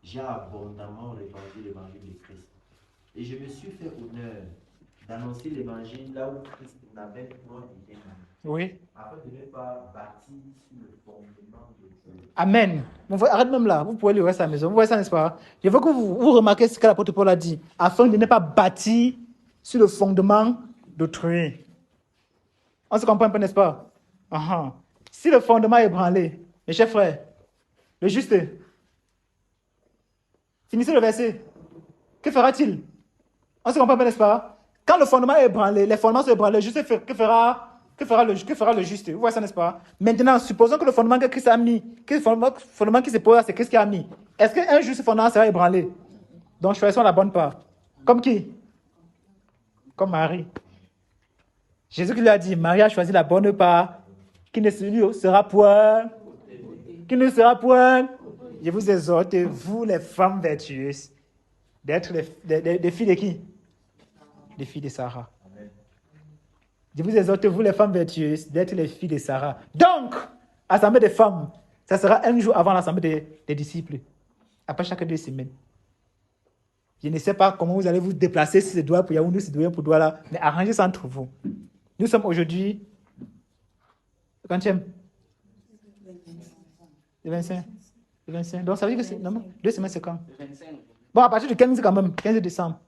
j'ai abondamment répandu l'évangile de Christ. Et je me suis fait honneur d'annoncer l'évangile là où Christ n'avait point été nommé, Oui. afin de ne pas bâtir sur le fondement de Dieu. Amen. Arrête même là. Vous pouvez lire ça à la maison. Vous voyez ça, n'est-ce pas? Je veux que vous remarquez ce que l'apôtre Paul a dit, afin de ne pas bâtir sur le fondement d'autrui. On se comprend un peu, n'est-ce pas? Si le fondement est ébranlé, mes chers frères, le juste, finissez le verset. Que fera-t-il? On se comprend un peu, n'est-ce pas? Quand le fondement est ébranlé, les fondements sont ébranlés, le juste, que fera le juste? Vous voyez ça, n'est-ce pas? Maintenant, supposons que le fondement que Christ a mis, que le fondement qui s'est posé, c'est Christ qui a mis. Est-ce qu'un juste fondement sera ébranlé? Donc, choisissons la bonne part. Comme qui? Comme Marie. Jésus qui lui a dit, Marie a choisi la bonne part, qui ne sera point. Qui ne sera point. Je vous exhorte, vous les femmes vertueuses, d'être des filles de qui? Des filles de Sarah. Je vous exhorte, vous les femmes vertueuses, d'être les filles de Sarah. Donc, assemblée des femmes, ça sera un jour avant l'assemblée des disciples, après chaque 2 semaines. Je ne sais pas comment vous allez vous déplacer, si c'est Douala pour Yaoundé, si c'est Douala pour Douala, mais arrangez ça entre vous. Nous sommes aujourd'hui, le quantième? Le 25. Le 25. Donc ça veut dire que c'est, non, 2 semaines c'est quand? Bon, à partir du 15 quand même, 15 décembre.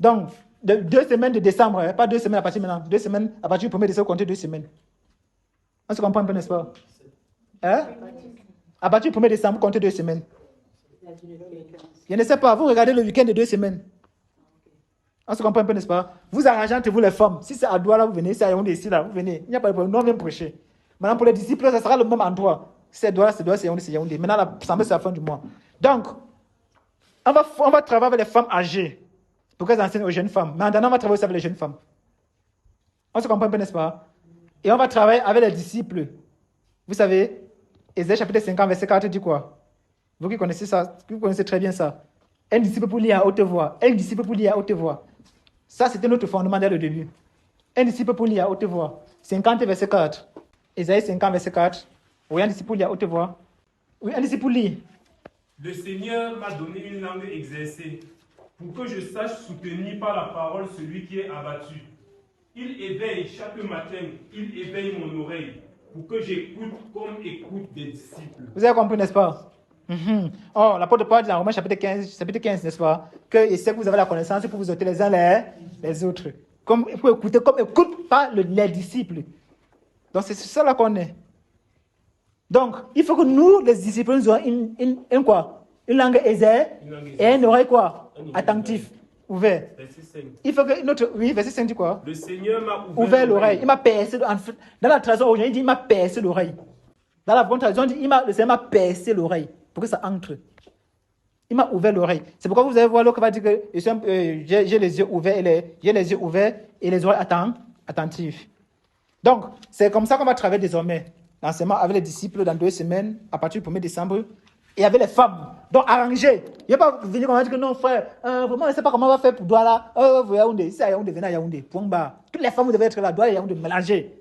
Donc, 2 semaines de décembre, pas 2 semaines à partir de maintenant, 2 semaines à partir du 1er décembre, comptez 2 semaines. On se comprend un peu, n'est-ce pas? Hein? À partir du 1er décembre, comptez 2 semaines. Je ne sais pas, vous regardez le week-end de 2 semaines. On se comprend un peu, n'est-ce pas? Vous arrangez entre vous les femmes. Si c'est à Douala, vous venez. Si c'est à Yaoundé, ici, là, vous venez. Il n'y a pas de problème. Nous, on vient prêcher. Maintenant, pour les disciples, ça sera le même endroit. Si c'est Douala, c'est Douala, c'est Yaoundé, c'est Yaoundé. Maintenant, l'assemblée, c'est la fin du mois. Donc, on va travailler avec les femmes âgées pour qu'elles enseignent aux jeunes femmes. Mais en attendant, on va travailler aussi avec les jeunes femmes. On se comprend un peu, n'est-ce pas? Et on va travailler avec les disciples. Vous savez, Ésaïe chapitre 50, verset 4 dit quoi? Vous qui connaissez ça, vous connaissez très bien ça. Un disciple pour lire à haute voix. Un disciple pour lire à haute voix. Ça, c'était notre fondement dès le début. Un disciple pour lire à haute voix. 50, verset 4. Ésaïe 50, verset 4. Oui, un disciple pour lire à haute voix. Oui, un disciple pour lire. Le Seigneur m'a donné une langue exercée, pour que je sache soutenir par la parole celui qui est abattu. Il éveille chaque matin, il éveille mon oreille, pour que j'écoute comme écoute des disciples. Vous avez compris, n'est-ce pas? Oh, l'apôtre Paul dit dans Romains chapitre 15, n'est-ce pas? Que c'est que vous avez la connaissance pour vous ôter les uns les autres. Comme pour écouter, comme écoute pas les disciples. Donc c'est ça là qu'on est. Donc, il faut que nous, les disciples, nous ayons une langue aisée et une oreille quoi? Attentive. Ouvert. Verset 5. Il faut que notre... Oui, verset 5 dit quoi? Le Seigneur m'a Ouvert l'oreille. Il m'a percé... Dans la traduction originale, il dit il m'a percé l'oreille. Dans la bonne traduction, il dit le Seigneur m'a percé l'oreille pour que ça entre. Il m'a ouvert l'oreille. C'est pourquoi vous allez voir l'autre va dire que j'ai les yeux ouverts et les oreilles attentives. Donc, c'est comme ça qu'on va travailler désormais. L'enseignement avec les disciples dans 2 semaines, à partir du 1er décembre, et avec les femmes. Donc, arrangé. Il n'y a pas venir comme ça dire que non, frère, vraiment, je ne sais pas comment on va faire pour Douala. Vous Yaoundé, si à Yaoundé, venez à Yaoundé. Point barre. Toutes les femmes, vous devez être là, Douala et Yaoundé, mélanger.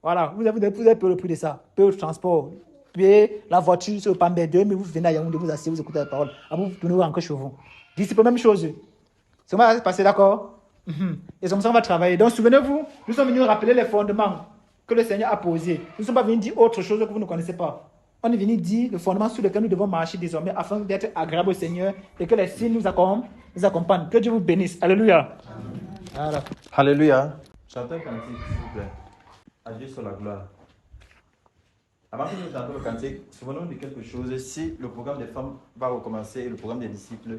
Voilà, vous avez payé le prix de ça. Payé le transport, payé la voiture sur le Pambé 2, mais vous venez à Yaoundé, vous asseyez, vous écoutez la parole. Après, vous tournez encore chez vous. Disciples, même chose. C'est comment ça va se passer, d'accord? Et c'est comme ça qu'on va travailler. Donc, souvenez-vous, nous sommes venus rappeler les fondements que le Seigneur a posés. Nous ne sommes pas venus dire autre chose que vous ne connaissez pas. On est venu dire le fondement sur lequel nous devons marcher désormais afin d'être agréables au Seigneur et que les signes nous accompagnent. Que Dieu vous bénisse. Alléluia. Voilà. Alléluia. Chantez un cantique, s'il vous plaît. À Dieu sur la gloire. Avant que nous chantions le cantique, souvenons-nous de quelque chose. Si le programme des femmes va recommencer et le programme des disciples,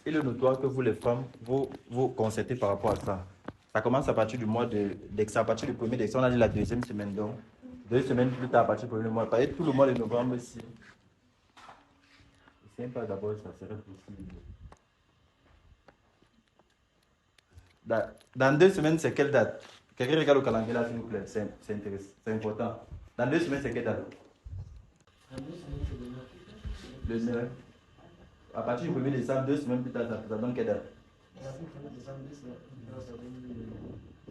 il est notoire que vous, les femmes, vous concertez par rapport à ça. Ça commence à partir du mois d'examen, à partir du 1er décembre, on a dit la 2e semaine. Donc, 2 semaines plus tard, à partir du 1er mois. Par exemple, tout le mois de novembre, si. Je ne sais pas d'abord, ça serait possible. Dans 2 semaines, c'est quelle date? Quelqu'un regarde le calendrier là, s'il vous plaît. C'est intéressant, c'est important. Dans 2 semaines, c'est quelle date? Le 9. À partir du 1er décembre, 2 semaines plus tard, ça donne quelle date?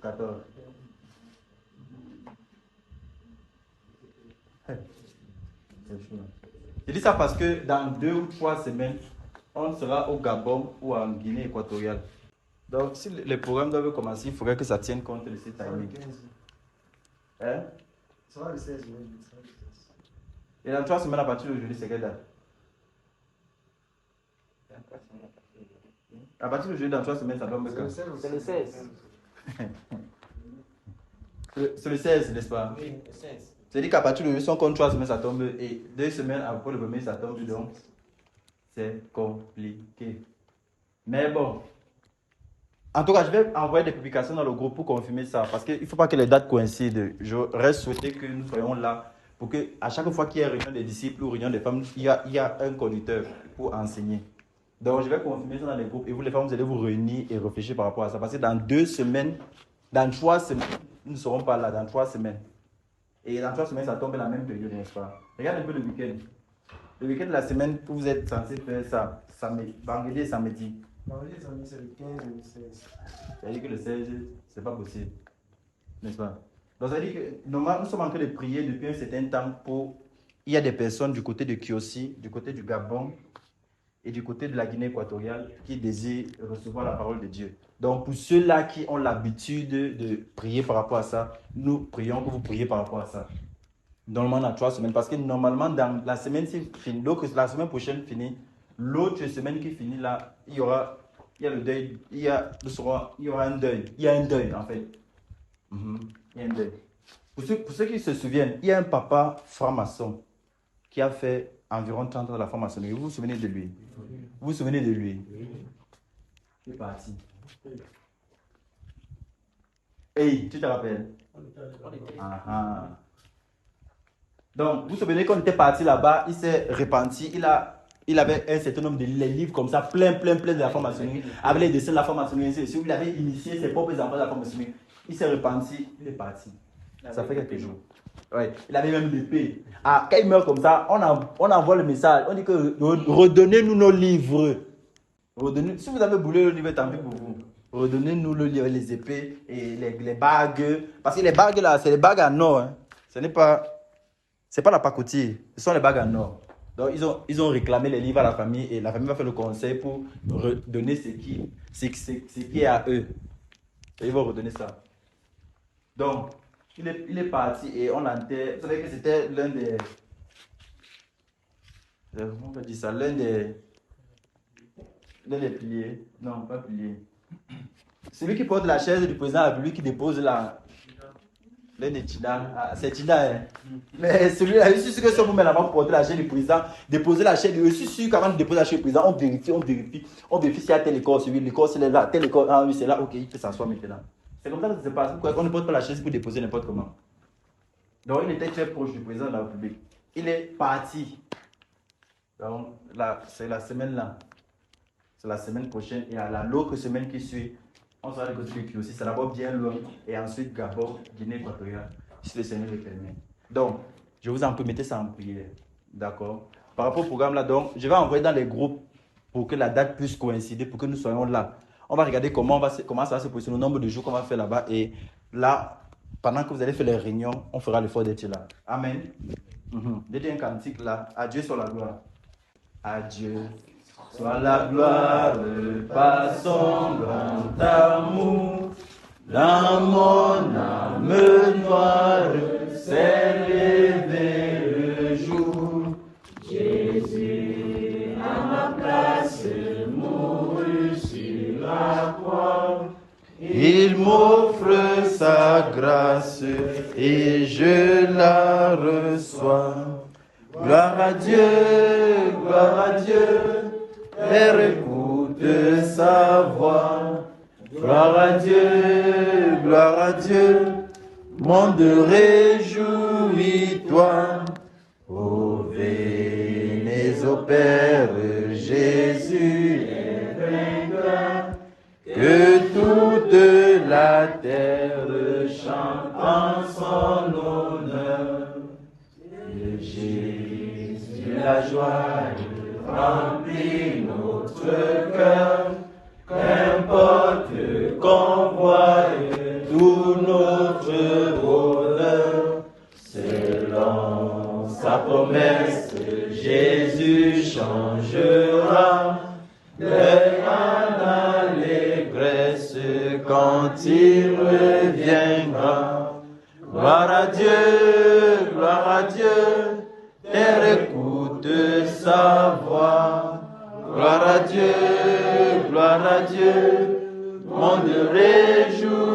14. Je dis ça parce que dans 2 ou 3 semaines, on sera au Gabon ou en Guinée équatoriale. Donc, si les programmes doivent commencer, il faudrait que ça tienne compte de ces timings. Hein? Ça va le 16, oui. Et dans 3 semaines, à partir d'aujourd'hui, c'est quelle date? À partir d'aujourd'hui, dans 3 semaines, ça tombe quand? C'est le 16. C'est le 16, n'est-ce pas? Oui, le 16. C'est-à-dire qu'à partir d'aujourd'hui, si on compte 3 semaines, ça tombe. Et 2 semaines après le premier, ça tombe. Donc, c'est compliqué. Mais bon. En tout cas, je vais envoyer des publications dans le groupe pour confirmer ça. Parce qu'il ne faut pas que les dates coïncident. Je reste souhaité que nous soyons là pour qu'à chaque fois qu'il y ait réunion des disciples ou réunion des femmes, il y a un conducteur pour enseigner. Donc, je vais confirmer ça dans les groupes. Et vous, les femmes, vous allez vous réunir et réfléchir par rapport à ça. Parce que dans 2 semaines, dans 3 semaines, nous ne serons pas là. Dans 3 semaines. Et dans 3 semaines, ça tombe la même période, n'est-ce pas? Regarde un peu le week-end. Le week-end de la semaine où vous êtes censé faire ça, vendredi et samedi. Vendredi et samedi, c'est le 15 et le 16. Ça veut dire que le 16, c'est pas possible. N'est-ce pas? Donc ça veut dire que normalement, nous sommes en train de prier depuis un certain temps pour... Il y a des personnes du côté de Kiossi, du côté du Gabon et du côté de la Guinée équatoriale qui désirent recevoir la parole de Dieu. Donc pour ceux-là qui ont l'habitude de prier par rapport à ça, nous prions que vous priez par rapport à ça. Normalement dans 3 semaines. Parce que normalement dans la semaine la semaine prochaine finie, l'autre semaine qui finit là, il y aura le deuil, il y aura un deuil. Il y a un deuil en fait. Il y a un deuil. Pour ceux qui se souviennent, il y a un papa franc-maçon qui a fait environ 30 ans de la franc-maçonnerie. Vous vous souvenez de lui? Vous vous souvenez de lui? Il est parti. Hey, tu te rappelles? Donc, vous vous souvenez qu'on était parti là-bas, il s'est repenti, il avait un certain nombre de livres comme ça, plein de la franc-maçonnerie, avec les dessins de la franc-maçonnerie, il avait initié ses propres enfants de la franc-maçonnerie. Il s'est repenti, il est parti. Ça fait quelques jours. Ouais. Il avait même l'épée. Ah, quand il meurt comme ça, on envoie le message, on dit que redonnez-nous nos livres. Si vous avez brûlé le livre, tant pis pour vous. Redonnez-nous le livre, les épées et les bagues. Parce que les bagues là, c'est les bagues en or. Hein. C'est pas la pacotille, ce sont les bagues en or. Donc ils ont réclamé les livres à la famille et la famille va faire le conseil pour redonner ce qui est à eux. Et ils vont redonner ça. Donc, il est parti et on enterre. Vous savez que c'était l'un des... Comment on va dire ça? L'un des piliers. Non, pas piliers. Celui qui porte la chaise du président de la République qui dépose la... C'est Tina. Hein. Mais celui-là, je suis sûr que si on met là-bas pour porter la chaîne du président, déposer la chaîne, je suis sûr qu'avant de déposer la chaîne du président, on vérifie s'il y a tel école, l'école, c'est là, tel école, ah oui, c'est là, ok, il peut s'asseoir maintenant. C'est comme ça que ça se passe. Pourquoi on ne porte pas la chaise pour déposer n'importe comment? Donc il était très proche du président de la République. Il est parti. Donc là, c'est la semaine là. C'est la semaine prochaine et à l'autre semaine qui suit, on sera de côté aussi. C'est d'abord bien loin et ensuite Gabon, Guinée équatoriale, si le Seigneur le permet. Donc, je vous en prie, mettez ça en prière. D'accord? Par rapport au programme là, donc, je vais envoyer dans les groupes pour que la date puisse coïncider, pour que nous soyons là. On va regarder comment ça va se positionner, le nombre de jours qu'on va faire là-bas. Et là, pendant que vous allez faire les réunions, on fera l'effort d'être là. Amen. Dites un cantique là. Adieu sur la gloire. Adieu. Soit la gloire par son grand amour, dans mon âme noire s'est levé le jour. Jésus à ma place mourut sur la croix. Il m'offre sa grâce et je la reçois. Gloire à Dieu, gloire à Dieu. Père, écoute sa voix. Gloire à Dieu, monde réjouis-toi. Ô venez au Père, Jésus est vainqueur. Que toute la terre chante en son honneur. De Jésus la joie remplit notre cœur, qu'importe qu'on voie tout notre bonheur. Selon sa promesse, Jésus changera en allégresse quand il reviendra. Gloire à Dieu, terre écoute sa voix. Gloire à Dieu, monde réjouis-toi.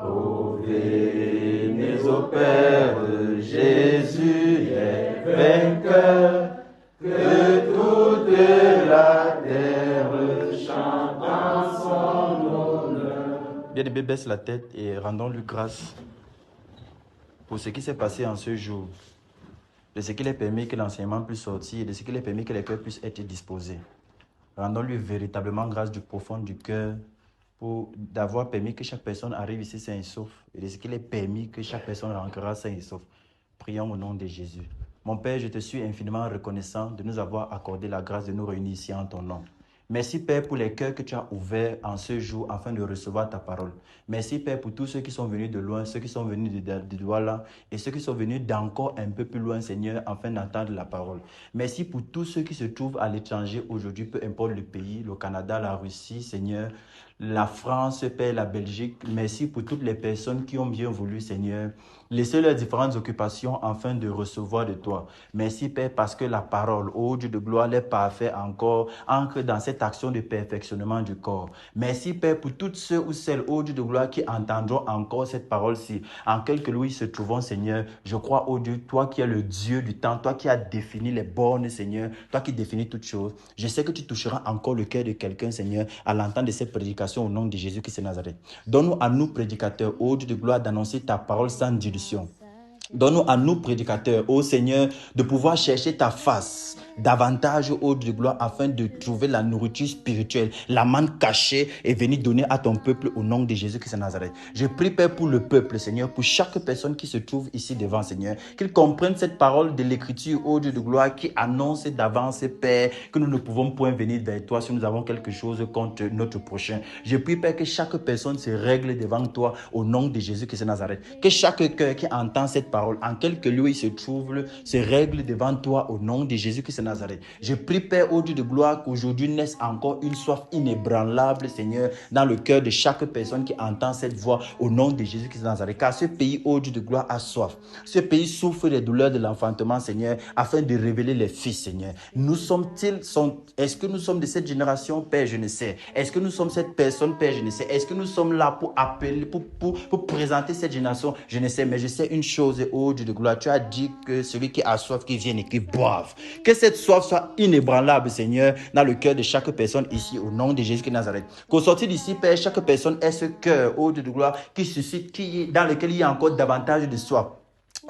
Ô venez au Père, Jésus est vainqueur. Que toute la terre chante en son honneur. Bien-aimés, baisse la tête et rendons-lui grâce pour ce qui s'est passé en ce jour, de ce qu'il a permis que l'enseignement puisse sortir, de ce qu'il a permis que les cœurs puissent être disposés. Rendons-lui véritablement grâce du profond du cœur pour d'avoir permis que chaque personne arrive ici sain et sauf, et de ce qu'il a permis que chaque personne rentrera sain et sauf. Prions au nom de Jésus. Mon Père, je te suis infiniment reconnaissant de nous avoir accordé la grâce de nous réunir ici en ton nom. Merci Père pour les cœurs que tu as ouverts en ce jour afin de recevoir ta parole. Merci Père pour tous ceux qui sont venus de loin, ceux qui sont venus de Douala et ceux qui sont venus d'encore un peu plus loin Seigneur afin d'entendre la parole. Merci pour tous ceux qui se trouvent à l'étranger aujourd'hui, peu importe le pays, le Canada, la Russie Seigneur, la France, Père, la Belgique. Merci pour toutes les personnes qui ont bien voulu Seigneur laisser leurs différentes occupations afin de recevoir de toi. Merci Père parce que la parole, ô Dieu de gloire, est parfaite encore, ancre dans cette action de perfectionnement du corps. Merci Père pour toutes ceux ou celles, ô Dieu de gloire, qui entendront encore cette parole-ci. En quelque lieu se trouvant Seigneur, je crois, ô Dieu, toi qui es le Dieu du temps, toi qui as défini les bornes Seigneur, toi qui définis toutes choses. Je sais que tu toucheras encore le cœur de quelqu'un Seigneur à l'entendre de cette prédication au nom de Jésus-Christ de Nazareth. Donne-nous à nous prédicateurs, ô Dieu de gloire, d'annoncer ta parole sans dilution. Donne-nous à nous prédicateurs, ô Seigneur, de pouvoir chercher ta face davantage, ô Dieu de gloire, afin de trouver la nourriture spirituelle, la manne cachée et venir donner à ton peuple au nom de Jésus-Christ de Nazareth. Je prie, Père, pour le peuple, Seigneur, pour chaque personne qui se trouve ici devant, Seigneur, qu'ils comprennent cette parole de l'Écriture, ô Dieu de gloire, qui annonce d'avance, Père, que nous ne pouvons point venir vers toi si nous avons quelque chose contre notre prochain. Je prie, Père, que chaque personne se règle devant toi au nom de Jésus-Christ de Nazareth. Que chaque cœur qui entend cette parole paroles, en quelque lieu il se trouve, se règle devant toi au nom de Jésus-Christ de Nazareth. Je prie, Père, au Dieu de gloire, qu'aujourd'hui naisse encore une soif inébranlable, Seigneur, dans le cœur de chaque personne qui entend cette voix au nom de Jésus-Christ de Nazareth. Car ce pays, au Dieu de gloire, a soif. Ce pays souffre des douleurs de l'enfantement, Seigneur, afin de révéler les fils, Seigneur. Est-ce que nous sommes de cette génération, Père, je ne sais. Est-ce que nous sommes cette personne, Père, je ne sais. Est-ce que nous sommes là pour appeler, pour présenter cette génération, je ne sais. Mais je sais une chose, ô Dieu de gloire, tu as dit que celui qui a soif, qu'il vienne et qu'il boive. Que cette soif soit inébranlable, Seigneur, dans le cœur de chaque personne ici, au nom de Jésus de Nazareth. Qu'au sortir d'ici, Père, chaque personne ait ce cœur, ô Dieu de gloire, qui suscite, dans lequel il y a encore davantage de soif.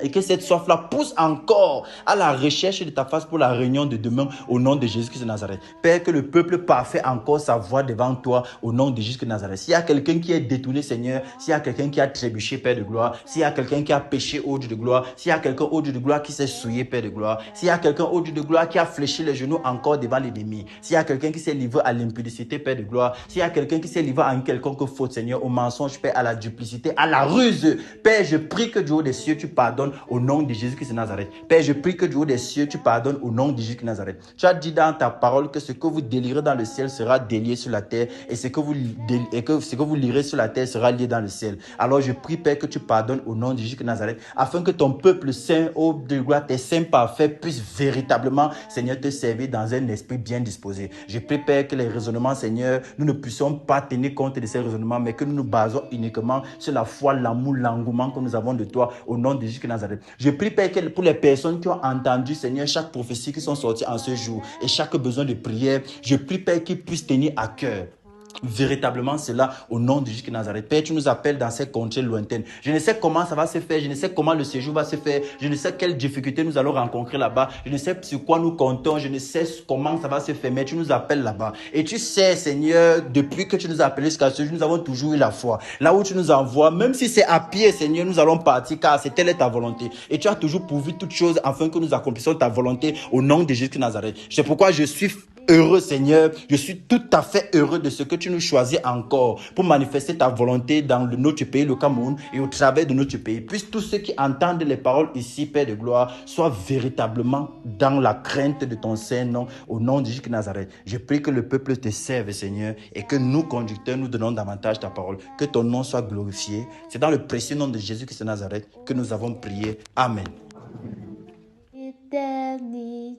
Et que cette soif-là pousse encore à la recherche de ta face pour la réunion de demain au nom de Jésus-Christ de Nazareth. Père, que le peuple parfait encore sa voix devant toi au nom de Jésus-Christ de Nazareth. S'il y a quelqu'un qui est détourné, Seigneur, s'il y a quelqu'un qui a trébuché, Père de gloire, s'il y a quelqu'un qui a péché, ô Dieu de gloire, s'il y a quelqu'un, ô Dieu de gloire, qui s'est souillé, Père de gloire, s'il y a quelqu'un, ô Dieu de gloire, qui a fléchi les genoux encore devant l'ennemi, s'il y a quelqu'un qui s'est livré à l'impudicité, Père de gloire, s'il y a quelqu'un qui s'est livré à une quelconque faute, Seigneur, au mensonge, Père, à la duplicité, à la ruse, Père, je prie que du haut des cieux, tu pardonnes au nom de Jésus-Christ de Nazareth. Père, je prie que du haut des cieux, tu pardonnes au nom de Jésus-Christ de Nazareth. Tu as dit dans ta parole que ce que vous délirez dans le ciel sera délié sur la terre et ce que vous lirez sur la terre sera lié dans le ciel. Alors je prie, Père, que tu pardonnes au nom de Jésus-Christ de Nazareth afin que ton peuple saint, ô Dieu de gloire, tes saints parfaits puissent véritablement, Seigneur, te servir dans un esprit bien disposé. Je prie, Père, que les raisonnements, Seigneur, nous ne puissions pas tenir compte de ces raisonnements, mais que nous nous basons uniquement sur la foi, l'amour, l'engouement que nous avons de toi au nom de Jésus-Christ de Nazareth. Je prie, Père, que pour les personnes qui ont entendu, Seigneur, chaque prophétie qui sont sorties en ce jour et chaque besoin de prière, je prie, Père, qu'ils puissent tenir à cœur véritablement cela au nom de Jésus de Nazareth. Père, tu nous appelles dans ces contrées lointaines. Je ne sais comment ça va se faire, je ne sais comment le séjour va se faire, je ne sais quelles difficultés nous allons rencontrer là-bas, je ne sais sur quoi nous comptons, je ne sais comment ça va se faire, mais tu nous appelles là-bas. Et tu sais, Seigneur, depuis que tu nous as appelés jusqu'à ce jour, nous avons toujours eu la foi. Là où tu nous envoies, même si c'est à pied, Seigneur, nous allons partir car c'est telle est ta volonté. Et tu as toujours pourvu toutes choses afin que nous accomplissions ta volonté au nom de Jésus de Nazareth. C'est pourquoi je suis heureux, Seigneur. Je suis tout à fait heureux de ce que tu nous choisis encore pour manifester ta volonté dans notre pays, le Cameroun, et au travers de notre pays. Puisse tous ceux qui entendent les paroles ici, Père de gloire, soient véritablement dans la crainte de ton Saint-Nom, au nom de Jésus de Nazareth. Je prie que le peuple te serve, Seigneur, et que nous, conducteurs, nous donnons davantage ta parole. Que ton nom soit glorifié. C'est dans le précieux nom de Jésus-Christ de Nazareth que nous avons prié. Amen. Éternité.